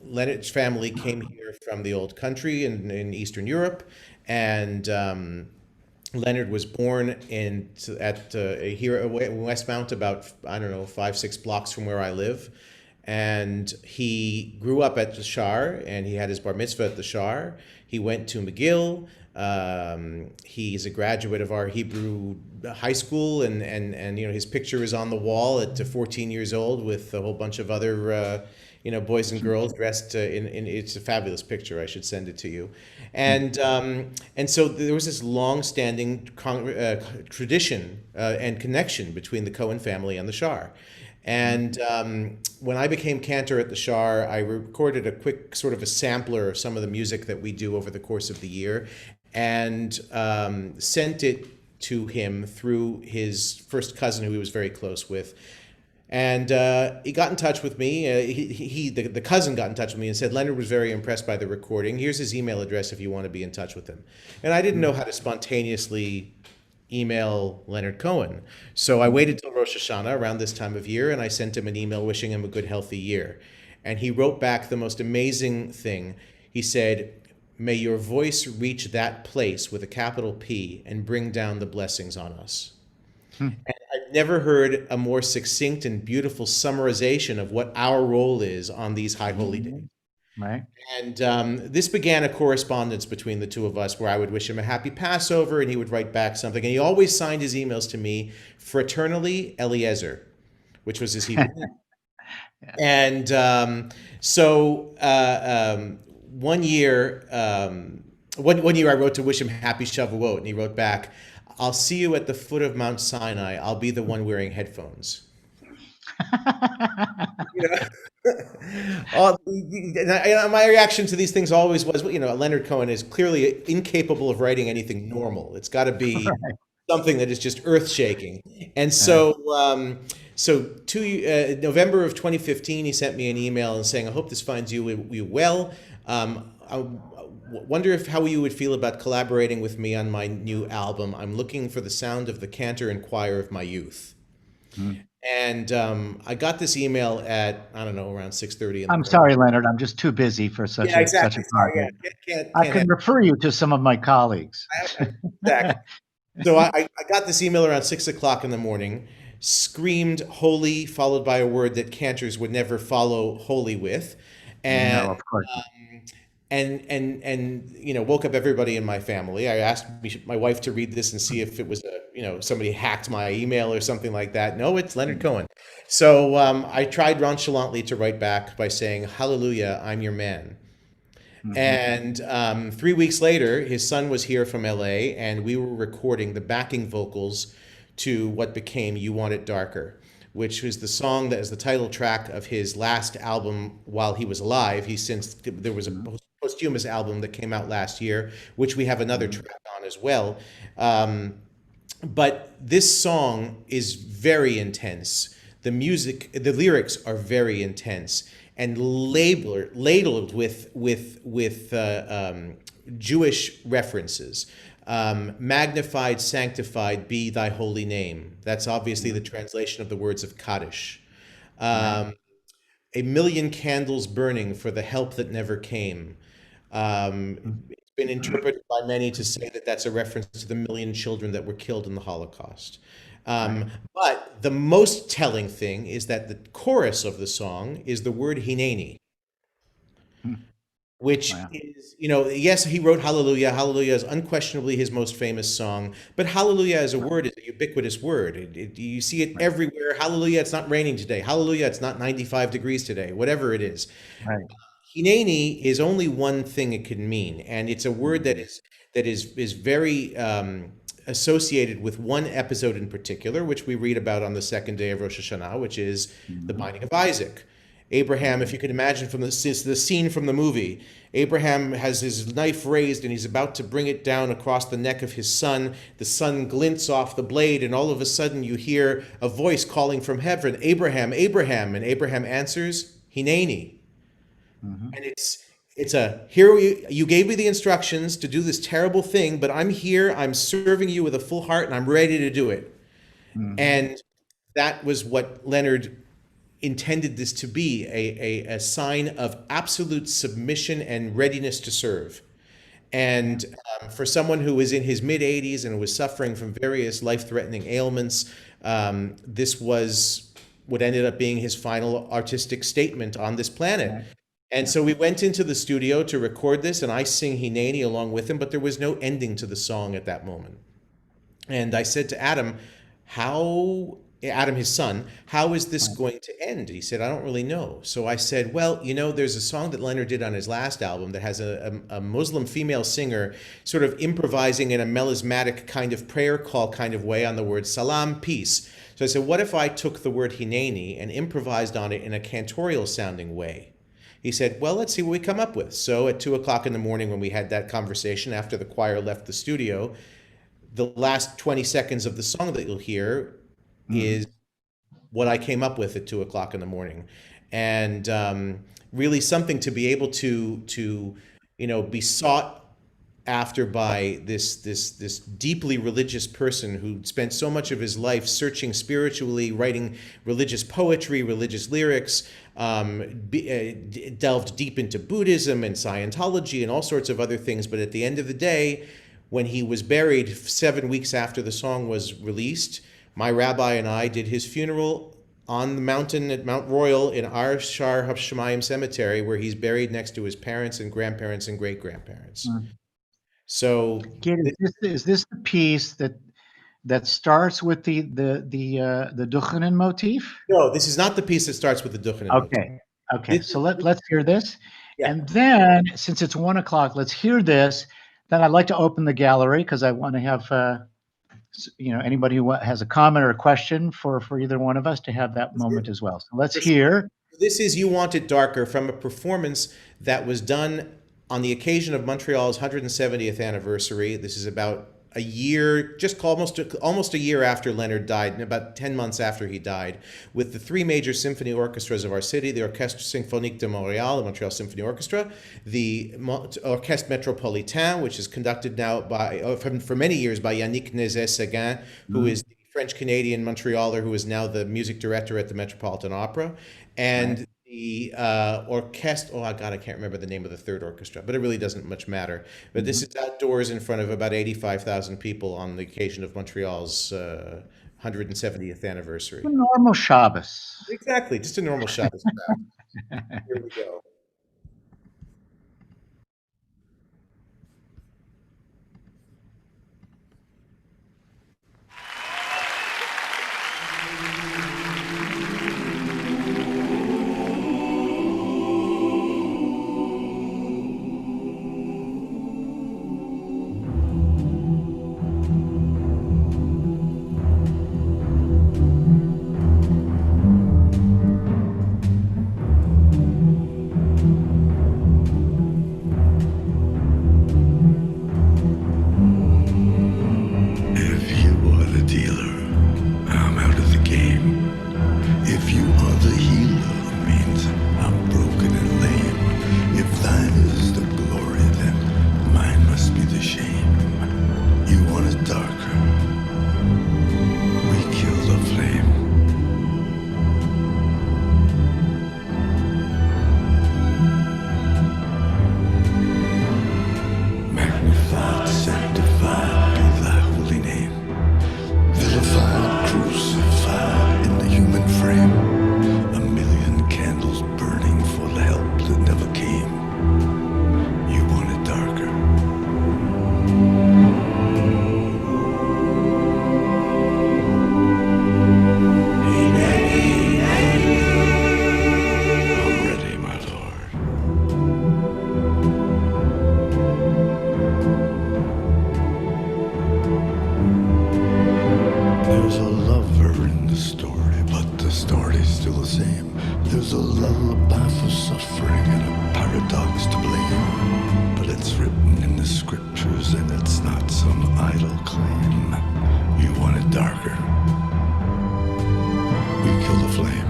Leonard's family came here from the old country in Eastern Europe, and Leonard was born here in Westmount, about, I don't know, 5-6 blocks from where I live. And he grew up at the Shar, and he had his bar mitzvah at the Shar. He went to McGill. He's a graduate of our Hebrew high school, and his picture is on the wall at 14 years old with a whole bunch of other boys and girls dressed in. It's a fabulous picture. I should send it to you. And so there was this long-standing tradition and connection between the Cohen family and the Shar. And when I became cantor at the Shar, I recorded a quick sort of a sampler of some of the music that we do over the course of the year, and sent it to him through his first cousin, who he was very close with. And he got in touch with me. The cousin got in touch with me and said Leonard was very impressed by the recording. Here's his email address if you want to be in touch with him. And I didn't know how to spontaneously email Leonard Cohen. So I waited till Rosh Hashanah around this time of year, and I sent him an email wishing him a good, healthy year. And he wrote back the most amazing thing. He said, "May your voice reach that place with a capital P and bring down the blessings on us." And I've never heard a more succinct and beautiful summarization of what our role is on these high holy days. Right. And this began a correspondence between the two of us where I would wish him a happy Passover and he would write back something. And he always signed his emails to me, Fraternally Eliezer, which was his Hebrew name. And one year I wrote to wish him happy Shavuot, and he wrote back, "I'll see you at the foot of Mount Sinai. I'll be the one wearing headphones." My reaction to these things always was, Leonard Cohen is clearly incapable of writing anything normal. It's got to be something that is just earth-shaking. And so, November of 2015, he sent me an email and saying, "I hope this finds you well. I wonder how you would feel about collaborating with me on my new album. I'm looking for the sound of the cantor and choir of my youth." And I got this email at, I don't know, around 6:30 in the I'm morning. sorry, Leonard. I'm just too busy for such a project. I can refer you to some of my colleagues. Exactly. So I got this email around 6 o'clock in the morning, screamed holy, followed by a word that cantors would never follow holy with. And No, of course. Woke up everybody in my family. I asked my wife to read this and see if it was somebody hacked my email or something like that. No, it's Leonard Cohen. So I tried nonchalantly to write back by saying, "Hallelujah, I'm your man." And 3 weeks later, his son was here from LA, and we were recording the backing vocals to what became "You Want It Darker," which was the song that is the title track of his last album while he was alive. There was a posthumous album that came out last year, which we have another track on as well. But this song is very intense. The lyrics are very intense and ladled with Jewish references. Magnified, sanctified be thy holy name. That's obviously the translation of the words of Kaddish. A million candles burning for the help that never came. It's been interpreted by many to say that that's a reference to the million children that were killed in the Holocaust. But the most telling thing is that the chorus of the song is the word hineni, which is, yes, he wrote Hallelujah. Hallelujah is unquestionably his most famous song, but Hallelujah as a word is a ubiquitous word. You see it everywhere. Hallelujah, it's not raining today. Hallelujah, it's not 95 degrees today, whatever it is. Right. Hineni is only one thing it can mean, and it's a word that is very associated with one episode in particular, which we read about on the second day of Rosh Hashanah, which is the binding of Isaac. Abraham, if you could imagine from the scene from the movie, Abraham has his knife raised and he's about to bring it down across the neck of his son. The son glints off the blade, and all of a sudden you hear a voice calling from heaven, Abraham, Abraham, and Abraham answers, Hineni. And it's a, here you gave me the instructions to do this terrible thing, but I'm here, I'm serving you with a full heart, and I'm ready to do it. And that was what Leonard intended this to be, a sign of absolute submission and readiness to serve. And for someone who was in his mid-80s and was suffering from various life-threatening ailments, this was what ended up being his final artistic statement on this planet. And so we went into the studio to record this, and I sing Hineni along with him, but there was no ending to the song at that moment. And I said to Adam, Adam, his son, how is this going to end? He said, I don't really know. So I said, well, there's a song that Leonard did on his last album that has a Muslim female singer sort of improvising in a melismatic kind of prayer call kind of way on the word salam, peace. So I said, what if I took the word Hineni and improvised on it in a cantorial sounding way? He said, well, let's see what we come up with. So at 2 o'clock in the morning when we had that conversation after the choir left the studio, the last 20 seconds of the song that you'll hear is what I came up with at 2 o'clock in the morning. And really something to be able to be sought after by this deeply religious person who spent so much of his life searching spiritually, writing religious poetry, religious lyrics, delved deep into Buddhism and Scientology and all sorts of other things. But at the end of the day, when he was buried 7 weeks after the song was released, my rabbi and I did his funeral on the mountain at Mount Royal in our Shar HaShemayim cemetery, where he's buried next to his parents and grandparents and great-grandparents. So, is this the piece that starts with the Duchenin motif? No, this is not the piece that starts with the Duchenin motif. Okay. So let's hear this, Yeah. and then since it's 1 o'clock, let's hear this. Then I'd like to open the gallery because I want to have anybody who has a comment or a question for either one of us to have that moment as well. So let's hear. This is You Want It Darker from a performance that was done on the occasion of Montreal's 170th anniversary. This is about a year, just almost a year after Leonard died, and about 10 months after he died, with the three major symphony orchestras of our city, the Orchestre Symphonique de Montréal, the Montreal Symphony Orchestra, the Orchestre Métropolitain, which is conducted now for many years by Yannick Nézet-Séguin, who is the French-Canadian Montrealer who is now the music director at the Metropolitan Opera, and the orchestra, I can't remember the name of the third orchestra, but it really doesn't much matter. But this is outdoors in front of about 85,000 people on the occasion of Montreal's 170th anniversary. A normal Shabbos. Exactly, just a normal Shabbos. Here we go. lullaby for suffering and a paradox to blame. But it's written in the scriptures and it's not some idle claim. You want it darker? We kill the flame.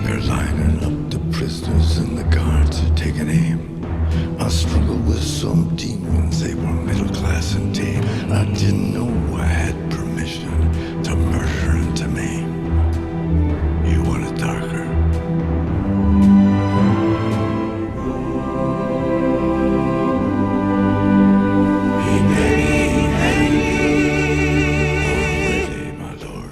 They're lining up the prisoners and the guards are taking aim. I struggled with some demons, they were middle class and tame. I didn't know I had permission to murder and to maim. You want it darker? Already, my lord.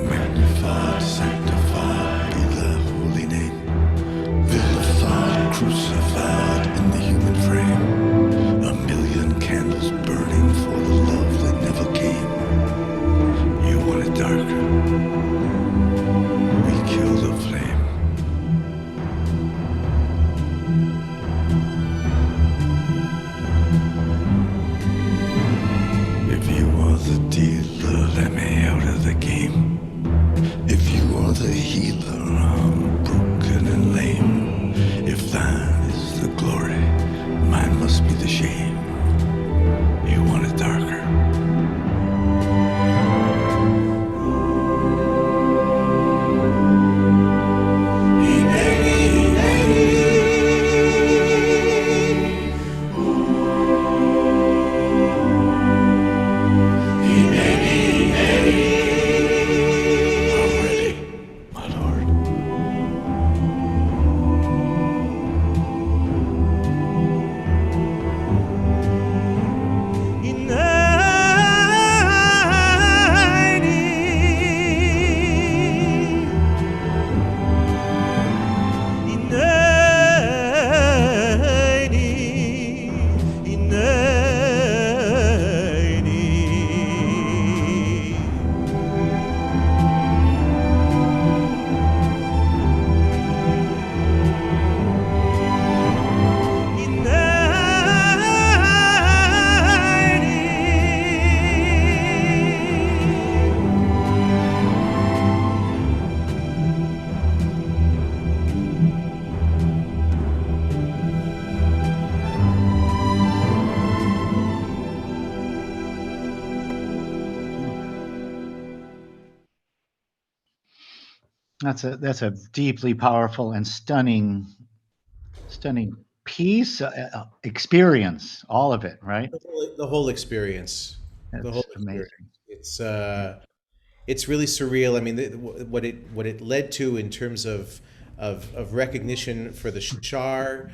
Magnified, sanctified be thy holy name. Vilified, crucified in the human frame. A million candles burning for the love that never came. You want it darker? We kill the flame. If you are the dealer, let me out of the game. If you are the healer, I'm broken and lame. If thine is the glory, mine must be the shame. You want it darker? I'm ready, my lord. That's a deeply powerful and stunning piece, experience, all of it, right? The whole experience. The That's whole amazing. experience. It's really surreal. I mean, what it led to in terms of recognition for the Shar,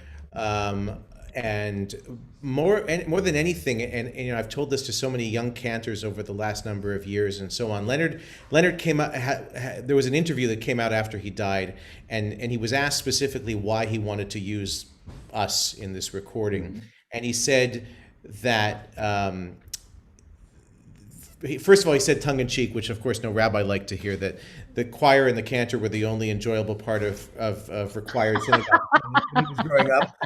and more than anything, and you know, I've told this to so many young cantors over the last number of years and so on. Leonard came out. There was an interview that came out after he died, and he was asked specifically why he wanted to use us in this recording, and he said that. First of all, he said tongue-in-cheek, which of course no rabbi liked to hear, that the choir and the cantor were the only enjoyable part of required synagogue when he was growing up.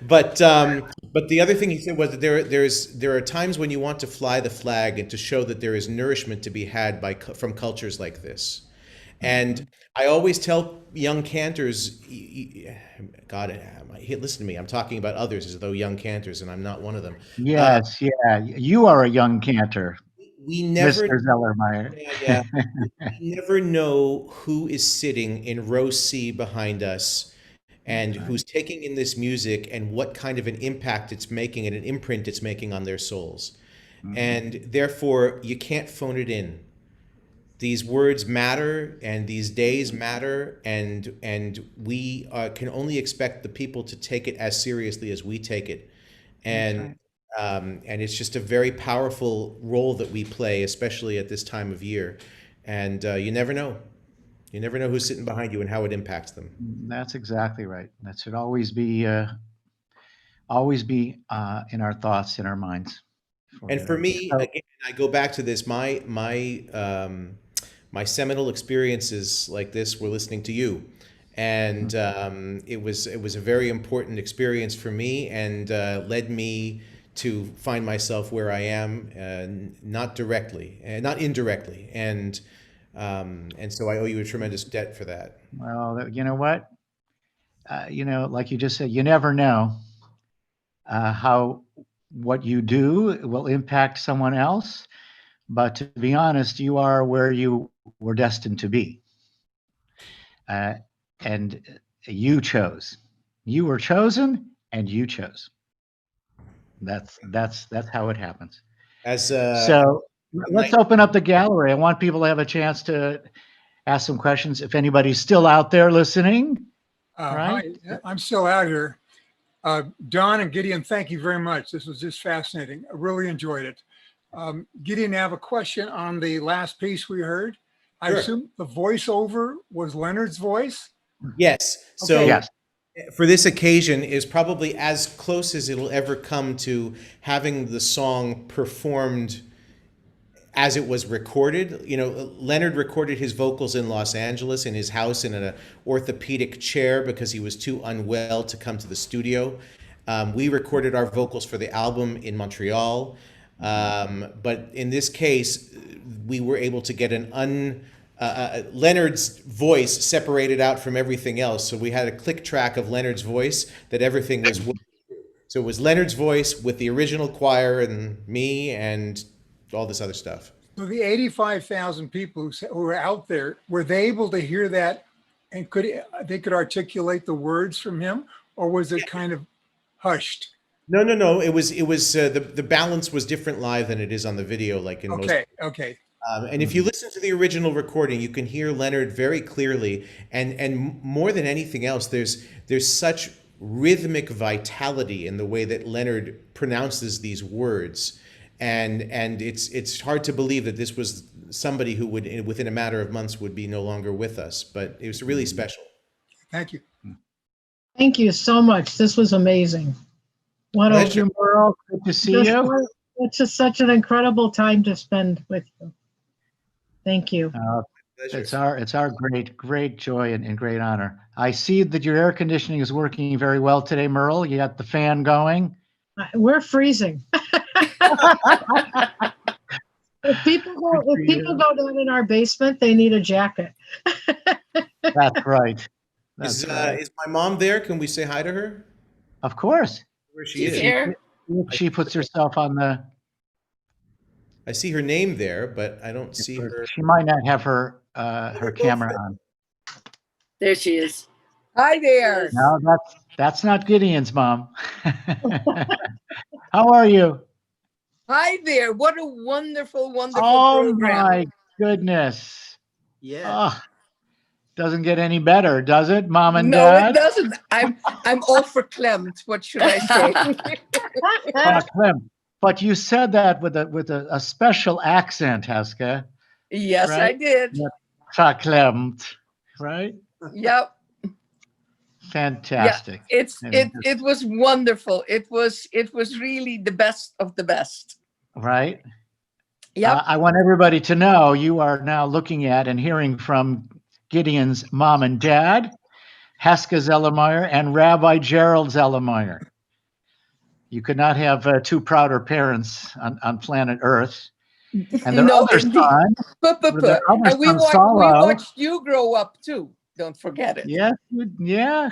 But the other thing he said was that there are times when you want to fly the flag and to show that there is nourishment to be had from cultures like this. And I always tell young cantors, God, listen to me. I'm talking about others as though young cantors, and I'm not one of them. Yes, yeah. You are a young cantor, We never, Mr. Zelermyer. yeah, we never know who is sitting in row C behind us, and who's taking in this music, and what kind of an impact it's making and an imprint it's making on their souls. And therefore, you can't phone it in. These words matter, and these days matter, and we can only expect the people to take it as seriously as we take it, and it's just a very powerful role that we play, especially at this time of year, and you never know who's sitting behind you and how it impacts them. That's exactly right. That should always be always be in our thoughts, in our minds. And for me, So, again, I go back to this. My seminal experiences like this were listening to you, and it was a very important experience for me, and led me to find myself where I am, not directly, not indirectly, and so I owe you a tremendous debt for that. well, you know what? Like you just said, you never know how what you do will impact someone else. But to be honest, you are where you were destined to be. And you chose. You were chosen and you chose. That's how it happens. As So let's open up the gallery. I want people to have a chance to ask some questions. If anybody's still out there listening, right? Hi, I'm still out here. Don and Gideon, thank you very much. This was just fascinating. I really enjoyed it. Gideon, I have a question on the last piece we heard. I Sure. assume the voiceover was Leonard's voice? Yes. So Okay. Yes. for this occasion is probably as close as it'll ever come to having the song performed as it was recorded. You know, Leonard recorded his vocals in Los Angeles in his house in an orthopedic chair because he was too unwell to come to the studio. We recorded our vocals for the album in Montreal. But in this case, we were able to get Leonard's voice separated out from everything else. So we had a click track of Leonard's voice that everything was. So it was Leonard's voice with the original choir and me and all this other stuff. So the 85,000 people who were out there, were they able to hear that and they could articulate the words from him, or was it kind of hushed? No. It was the balance was different live than it is on the video, like in most. Okay. And if you listen to the original recording, you can hear Leonard very clearly, and more than anything else, there's such rhythmic vitality in the way that Leonard pronounces these words, and it's hard to believe that this was somebody who would, within a matter of months, would be no longer with us. But it was really special. Thank you. Thank you so much. This was amazing. What Thank you, Merle. Good to see you. It's just such an incredible time to spend with you. Thank you. It's our great joy and great honor. I see that your air conditioning is working very well today, Merle. You got the fan going. We're freezing. If people go down in our basement, they need a jacket. That's right. Is my mom there? Can we say hi to her? Of course. Where she She's is? here. She puts herself on the. I see her name there, but I don't see her. She might not have her camera on. There she is. Hi there. No, that's not Gideon's mom. How are you? Hi there. What a wonderful, wonderful Oh program. my goodness. Yeah. Oh, doesn't get any better, does it, Mom and No, Dad? it doesn't. I'm all for Clement. What should I say? Clem, but you said that with a special accent, Heska. Yes, Right? I did. Verklemmt, right? Yep. Fantastic. It was wonderful. It was really the best of the best. Right? Yep. I want everybody to know you are now looking at and hearing from Gideon's mom and dad, Heska Zelermyer and Rabbi Gerald Zelermyer. You could not have two prouder parents on planet Earth. And their No, other indeed. son, their other And we son, watched Salo. you grow up too. Don't forget it. Yes, yeah.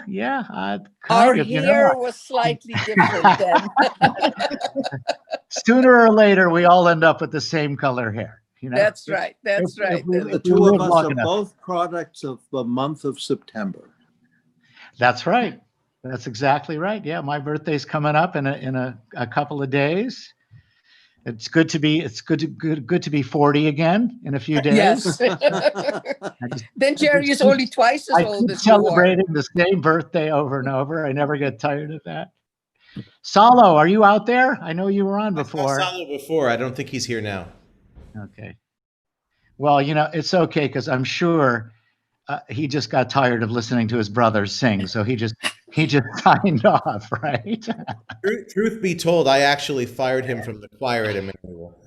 Our Kind of, hair was slightly different then. Sooner or later, we all end up with the same color hair. That's right. That's If- right. if we- The if we two live of us long are enough. both products of the month of September. That's right. That's exactly right. Yeah, my birthday's coming up in a couple of days. It's good to be 40 again in a few days. Yes. Then Jerry is only twice as I old keep as you are. celebrating the same birthday over and over. I never get tired of that. Salo, are you out there? I know you were on before. I saw him before. I don't think he's here now. Okay. Well, it's okay because I'm sure he just got tired of listening to his brothers sing, so he just He just signed off, right? Truth be told, I actually fired him from the choir at Emmanuel.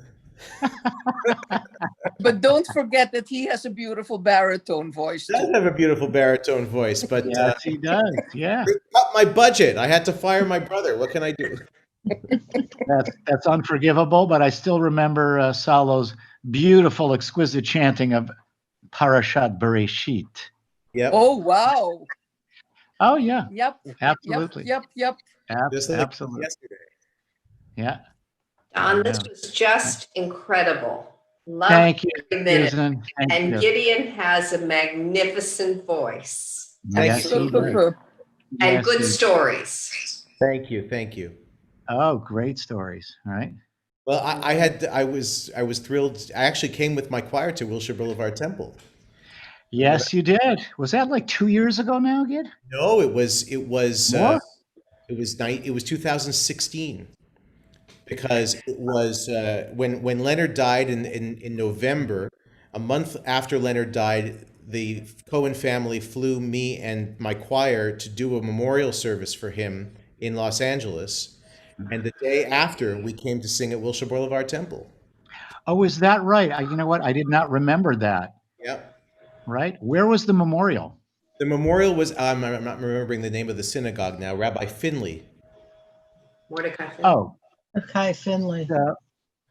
But don't forget that he has a beautiful baritone voice He does too. have a beautiful baritone voice, but Yes, he does. Yeah, they cut my budget. I had to fire my brother. What can I do? that's unforgivable. But I still remember Salo's beautiful, exquisite chanting of Parashat Bereshit. Yep. Oh wow. Oh yeah, Yep. absolutely. Yep. Just like Absolutely. yesterday. Yeah. Don, this Yeah. was just incredible. Love Thank you, every minute. Susan. Thank And you. Gideon has a magnificent voice Yes, he does. and Yes, good he- stories. Thank you. Thank you. Oh, great stories, right? Well, I was thrilled. I actually came with my choir to Wilshire Boulevard Temple. Yes, you did. Was that like 2 years ago now, Gid? No, it was More? it was 2016, because it was when Leonard died in November. A month after Leonard died, the Cohen family flew me and my choir to do a memorial service for him in Los Angeles, and the day after we came to sing at Wilshire Boulevard Temple. Oh, is that right? You know what? I did not remember that. Yep. Right? Where was the memorial? The memorial was, I'm not remembering the name of the synagogue now, Rabbi Finley. Mordecai Finley. Oh, Kai Finley. I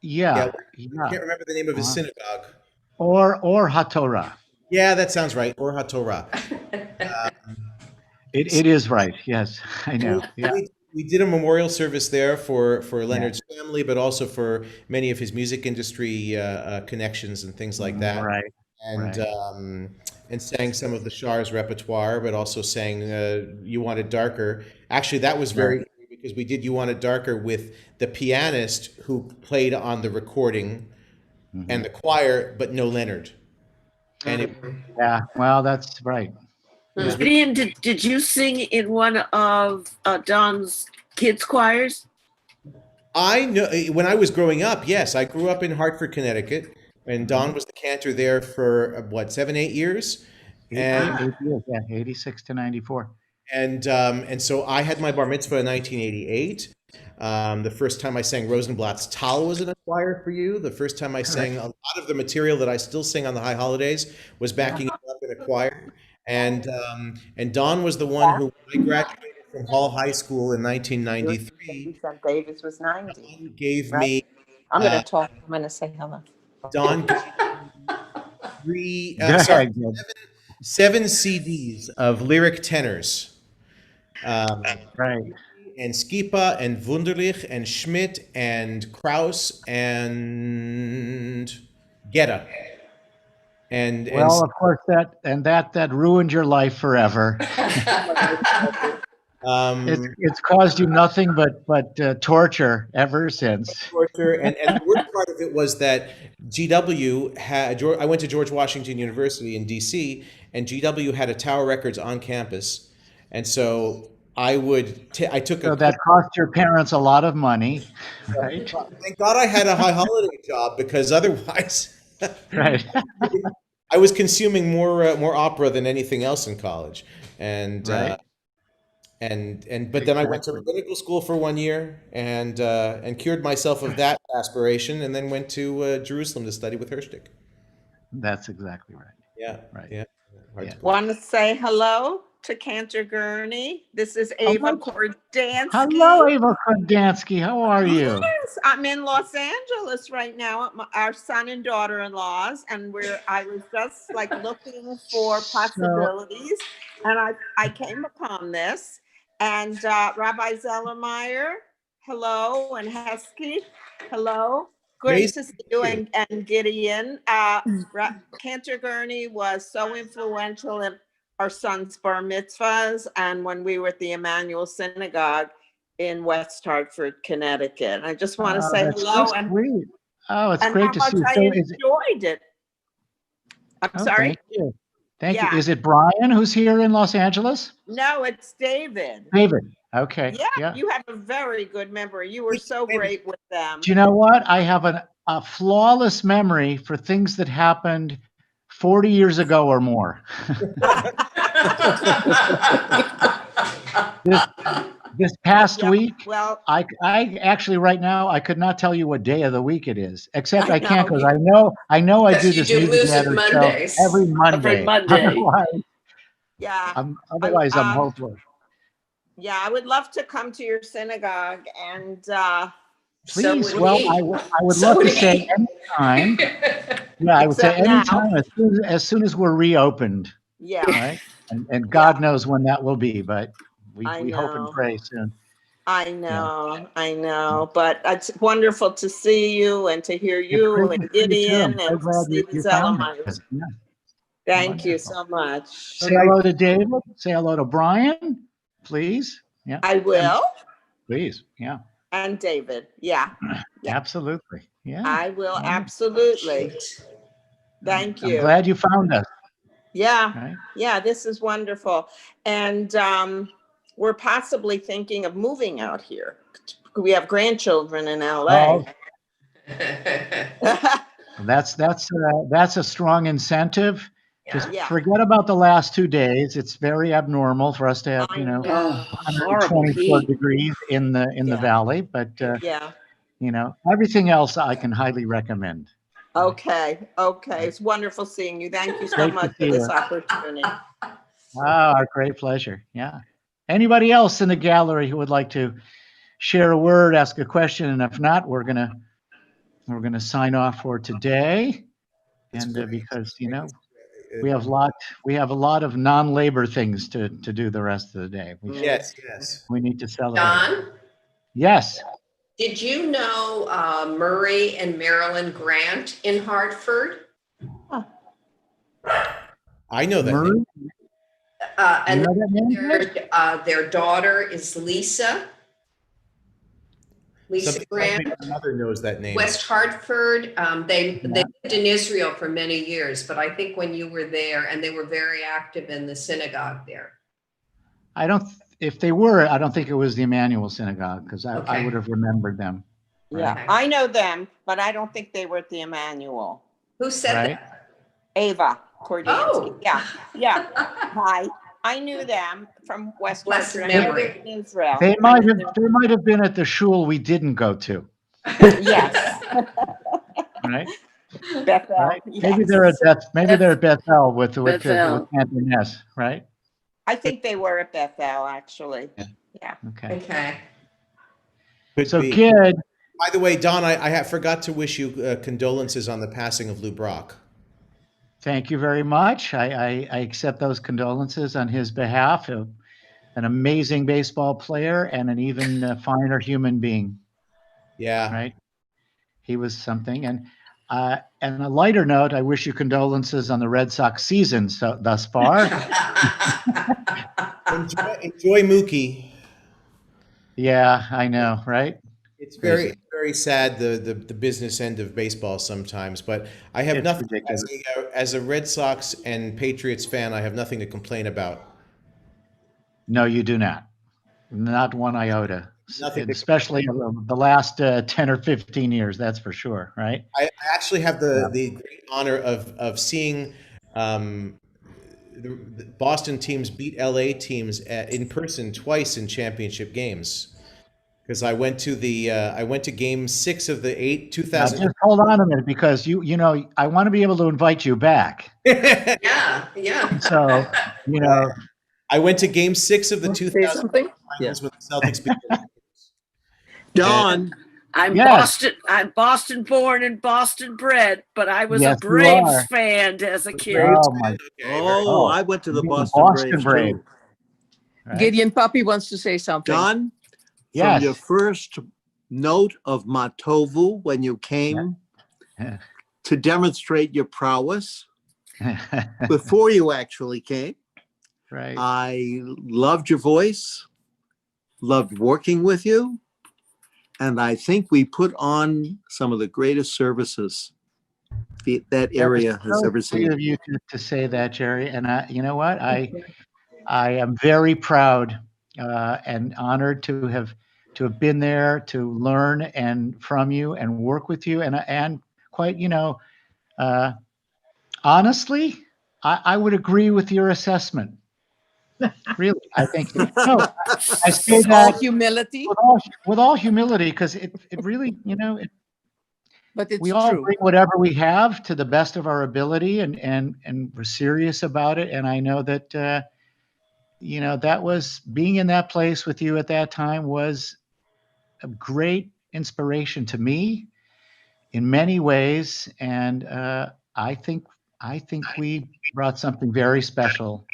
yeah. can't remember the name of his synagogue. Or HaTorah. Yeah, that sounds right. Or HaTorah. It is right. Yes, I know. Yeah. We did a memorial service there for Leonard's family, but also for many of his music industry connections and things like that. Right. And sang some of the Shar's repertoire, but also sang "You Want It Darker." Actually, that was very because we did "You Want It Darker" with the pianist who played on the recording and the choir, but no Leonard. And it, Yeah. Well, that's right. Gideon, did you sing in one of Don's kids' choirs? I know when I was growing up, yes, I grew up in Hartford, Connecticut, and Don was the cantor there for 7, 8 years, and 8 years, yeah, 86 to 94. and so I had my bar mitzvah in 1988. The first time I sang Rosenblatt's Tal was in a choir for you. The first time I sang a lot of the material that I still sing on the High Holidays was backing it up in a choir. And Don was the one who, when I graduated from Hall High School in 1993, St. David's was 90. gave me. I'm going to talk. I'm going to say hello. Don gave me Go ahead, Gid. 7 CDs of lyric tenors. Right. And Skipa and Wunderlich and Schmidt and Kraus and Gedda. And Well, of course, that ruined your life forever. It's caused you nothing but torture ever since. torture. And the worst part of it was that GW had. I went to George Washington University in D.C. and GW had a Tower Records on campus, and so I took So that cost your parents a lot of money, right? Thank God I had a high holiday job, because otherwise, Right. I was consuming more opera than anything else in college, and Right. But then I went to rabbinical school for 1 year and cured myself of that aspiration, and then went to Jerusalem to study with Hirschtick. That's exactly right. Yeah, Right. yeah. Hard to- Want to say hello to Cantor Gurney. This is Ava Kordansky. Hello, Ava Kordansky. How are you? Yes, I'm in Los Angeles right now at our son and daughter-in-laws, and I was just like looking for possibilities, and I came upon this. And Rabbi Zelermyer, hello, and Hesky, hello. Good Nice to see you, and Gideon. Cantor Gurney was so influential in our son's bar mitzvahs, and when we were at the Emmanuel Synagogue in West Hartford, Connecticut. I just want to say that's hello so and sweet. Oh, it's how great to much see you. I So is it- enjoyed it. I'm sorry. Thank you. Thank Yeah. you. Is it Brian who's here in Los Angeles? No, it's David. David. Okay. Yeah, you have a very good memory. You were so great with them. Do you know what? I have a flawless memory for things that happened 40 years ago or more. this, this past Yeah, week, well, I actually right now I could not tell you what day of the week it is, except I I can't know. because I know I Yes, do you this do music Music gather show Mondays. every Every Monday. Monday. yeah, Otherwise I'm I, hopeless. yeah, I would love to come to your synagogue and, So Please, would well, he. I would So love to would say he. anytime. Yeah, I would say except now. anytime as soon as we're reopened, Yeah, right? And yeah, God knows when that will be, but I we hope and know. pray soon. I Yeah. know, but it's wonderful to see you and to hear It's you great to and see you too. Gideon I'm so and to glad see the you found Zelermyers. us. Yeah, Thank you wonderful. so much. Say hello to David. Say hello to Brian, please. Yeah, I will. please. Yeah, And David. Yeah, yeah, absolutely. Yeah. I will. Wonderful. Absolutely. Thank I'm you. glad you found us. Yeah, Right? yeah, this is wonderful. And we're possibly thinking of moving out here. We have grandchildren in LA. Oh, that's a strong incentive. Just Yeah. forget about the last 2 days. It's very abnormal for us to have, I you know, know. Horrible 124 heat. degrees in the Yeah. valley, but Yeah. you know, everything else I can highly recommend. Okay. Okay. It's wonderful seeing you. Thank you so Great to much see for this you. opportunity. Our great pleasure. Yeah. Anybody else in the gallery who would like to share a word, ask a question, and if not, we're gonna sign off for today. And because you know we have a lot of non-labor things to do the rest of the day. Yes. We need to celebrate. Don, Yes. did you know Murray and Marilyn Grant in Hartford? I know that Murray? name. And You know that name? their daughter is Lisa. Lisa Something Grant. tells me my mother knows that name. West Hartford. They lived in Israel for many years, but I think when you were there, and they were very active in the synagogue there. If they were, I don't think it was the Emmanuel Synagogue because I Okay. would have remembered them. Yeah. Right. I know them, but I don't think they were at the Emmanuel. Who said Right. that? Ava Kordiansky. Oh. Yeah. Yeah. Hi. I knew them from West Blessed Hartford. I memory. lived in Israel. They might have been at the shul we didn't go to. Yes. Right. Bethel. Right. Yes. Maybe they're at Bethel with Bethel. Cantor Ness, right? I think they were at Bethel, actually. Yeah. Okay. Okay. Could So be. Gid, By the way, Don, I forgot to wish you condolences on the passing of Lou Brock. thank you very much. I accept those condolences on his behalf. An amazing baseball player and an even finer human being. Yeah. Right. He was something. And on a lighter note, I wish you condolences on the Red Sox season thus far. Enjoy Mookie. Yeah, I know, right? It's Crazy. very sad the business end of baseball sometimes, but I have It's nothing ridiculous. as a Red Sox and Patriots fan. I have nothing to complain about. No, you do not. Not one iota. Nothing to Especially the last 10 or 15 years, that's for sure, right? I actually have the great honor of seeing the Boston teams beat LA teams in person twice in championship games. Because I went to Game 6 of the 2000. Now just hold on a minute because you know I want to be able to invite you back. Yeah. So you know I went to Game 6 of the 2000 something? finals with the Celtics. beat the Don, I'm Yes. Boston born and Boston bred, but I was Yes, a you Braves are. fan as a kid. Oh my! oh, I went to the you mean Boston Braves Brave. too. Right? Gideon Puppy wants to say something. Don, Yes. from your first note of Matovu when you came Yeah. to demonstrate your prowess, before you actually came, Right. I loved your voice, loved working with you, and I think we put on some of the greatest services that area has so ever sweet seen. of you to say that, Jerry. And you know what? I am very proud and honored to have been there to learn and from you and work with you and quite honestly, I would agree with your assessment. Really, I think no. I say All that humility, with all humility, because it really, but it's we all true. bring whatever we have to the best of our ability, and we're serious about it. And I know that that was being in that place with you at that time was a great inspiration to me in many ways, and I think we brought something very special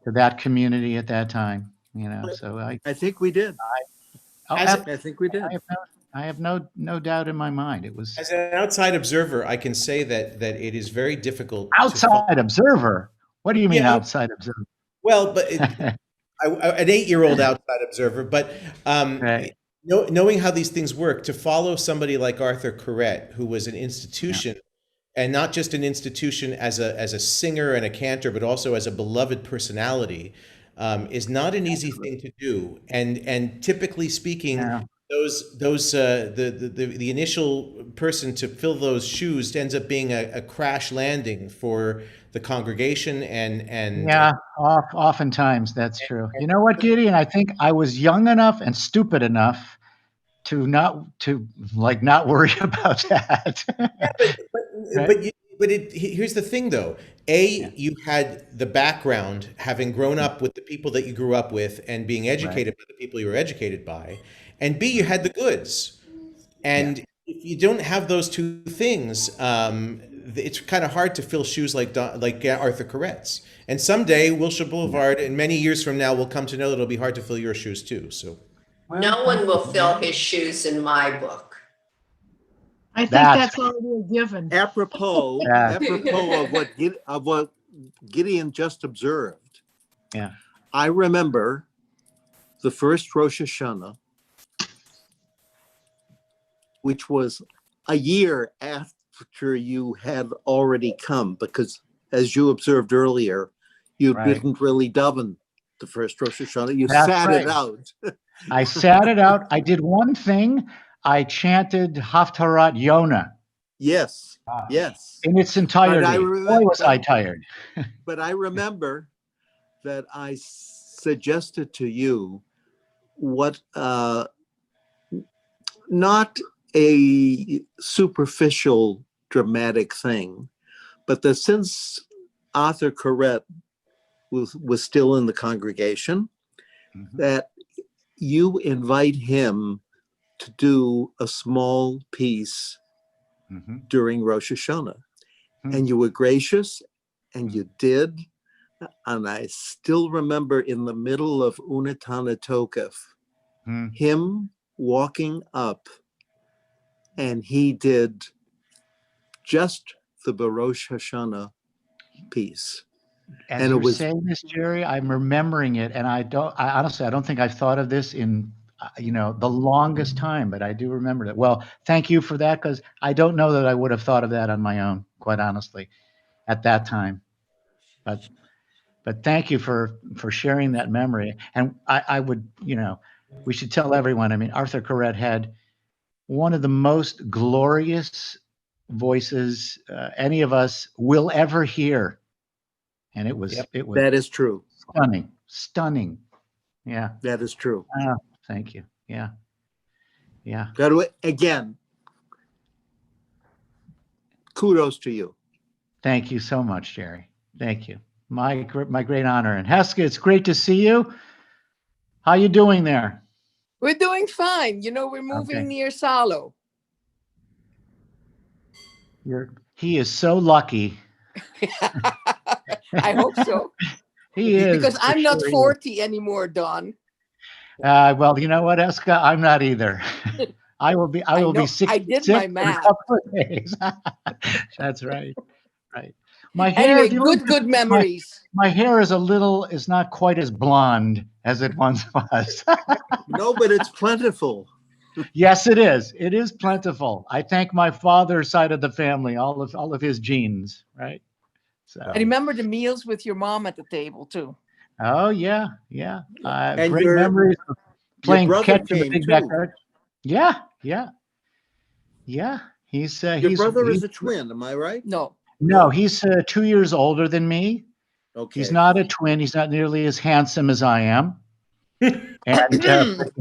to that community at that time. So I think we did. As I think we did. I have no doubt in my mind. It was As an outside observer, I can say that it is very difficult. outside observer. What do you mean Yeah. outside observer? Well, but an 8-year-old outside observer, but Right. knowing how these things work, to follow somebody like Arthur Corrett, who was an institution, and not just an institution as a singer and a cantor, but also as a beloved personality, is not an easy thing to do. And typically speaking, Yeah. the initial person to fill those shoes ends up being a crash landing for the congregation and Yeah, oftentimes that's true. You know what, Gideon? I think I was young enough and stupid enough to not worry about that. Here's the thing, though. You had the background, having grown up with the people that you grew up with and being educated by the people you were educated by, and B, you had the goods. And if you don't have those two things, it's kind of hard to fill shoes like Arthur Corrett's. And someday, Wilshire Boulevard, and many years from now, will come to know that it'll be hard to fill your shoes too. So, No one will fill his shoes in my book. I think That's- that's already a given. Apropos, Yeah. apropos of what Gideon just observed. Yeah. I remember the first Rosh Hashanah, which was a year after you had already come, because as you observed earlier, you Right. didn't really daven the first Rosh Hashanah. You That's sat right. it out. I sat it out. I did one thing. I chanted Haftarat Yonah Yes, yes. in its entirety. But I Boy, remember- was I tired. But I remember that I suggested to you what, not a superficial dramatic thing, but that since Arthur Corrett was still in the congregation, that you invite him to do a small piece during Rosh Hashanah. And you were gracious, and you did. And I still remember in the middle of Unatana Tokef, him walking up, and he did just the Barosh Hashanah piece. As And it you're was- saying this, Jerry, I'm remembering it, and I honestly, I don't think I've thought of this in, the longest time, but I do remember that. Well, thank you for that, because I don't know that I would have thought of that on my own, quite honestly, at that time. But thank you for sharing that memory. And I would, we should tell everyone, I mean, Arthur Corrett had one of the most glorious voices any of us will ever hear. And it was That is true. stunning. Yeah. That is true. Oh, thank you. Yeah. But again, kudos to you. Thank you so much, Jerry. Thank you. My great honor. And Heska, it's great to see you. How you doing there? We're doing fine. We're moving Okay. near Salo. He is so lucky. I hope so. He is. Because for I'm not sure he is. 40 anymore, Don. Well, you know what, Heska? I'm not either. I will be know. 66 I did my in a math. couple of days. That's right. Right. My hair, Anyway, the only good difference- memories. My hair is not quite as blonde as it once was. No, but it's plentiful. Yes, it is. It is plentiful. I thank my father's side of the family, all of his genes, right? So. I remember the meals with your mom at the table too. Oh yeah. And Great your- memories of playing brother catch in the came, big too. backyard. Yeah. He's Your brother is a twin, am I right? No. no, he's 2 years older than me, Okay. He's not a twin. He's not nearly as handsome as I am. And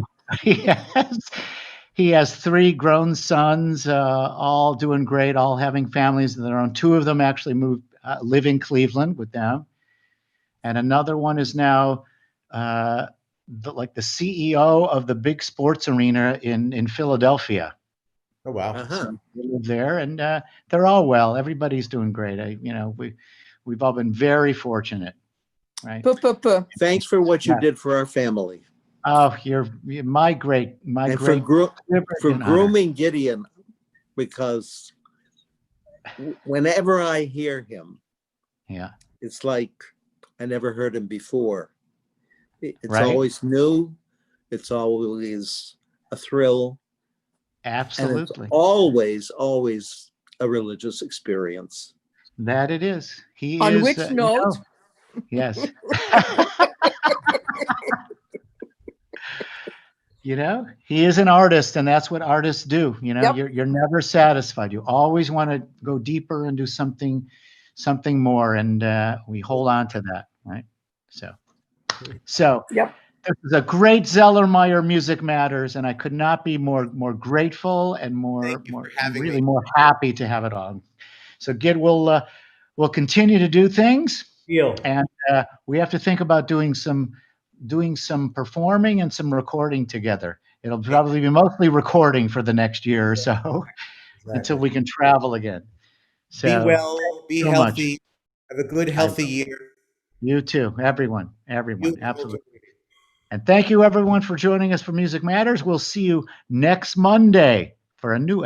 he has 3 grown sons, all doing great, all having families of their own. 2 of them actually moved, live in Cleveland with them, and another one is now the CEO of the big sports arena in Philadelphia. Oh wow. Uh-huh. They live there, and they're all well. Everybody's doing great. We've all been very fortunate, right? Thanks for what you Yeah. did for our family. Oh, you're my great And privilege for and honor. grooming Gideon, because whenever I hear him, Yeah, it's like I never heard him before. It's Right. always new. It's always a thrill. And absolutely. it's always a religious experience. That it is. He On is. which note? Yes. He is an artist, and that's what artists do. Yep. You're never satisfied. You always want to go deeper and do something more, and we hold on to that, right? So Yep. this is a great Zelermyer Music Matters, and I could not be more grateful and more happy to have it on. So Gid will continue to do things, Deal. and we have to think about doing some performing and some recording together. It'll probably be mostly recording for the next year or so until we can travel again. So Be well, be so much. healthy, have a good, healthy year. You too, everyone, You- absolutely. And thank you everyone for joining us for Music Matters. We'll see you next Monday for a new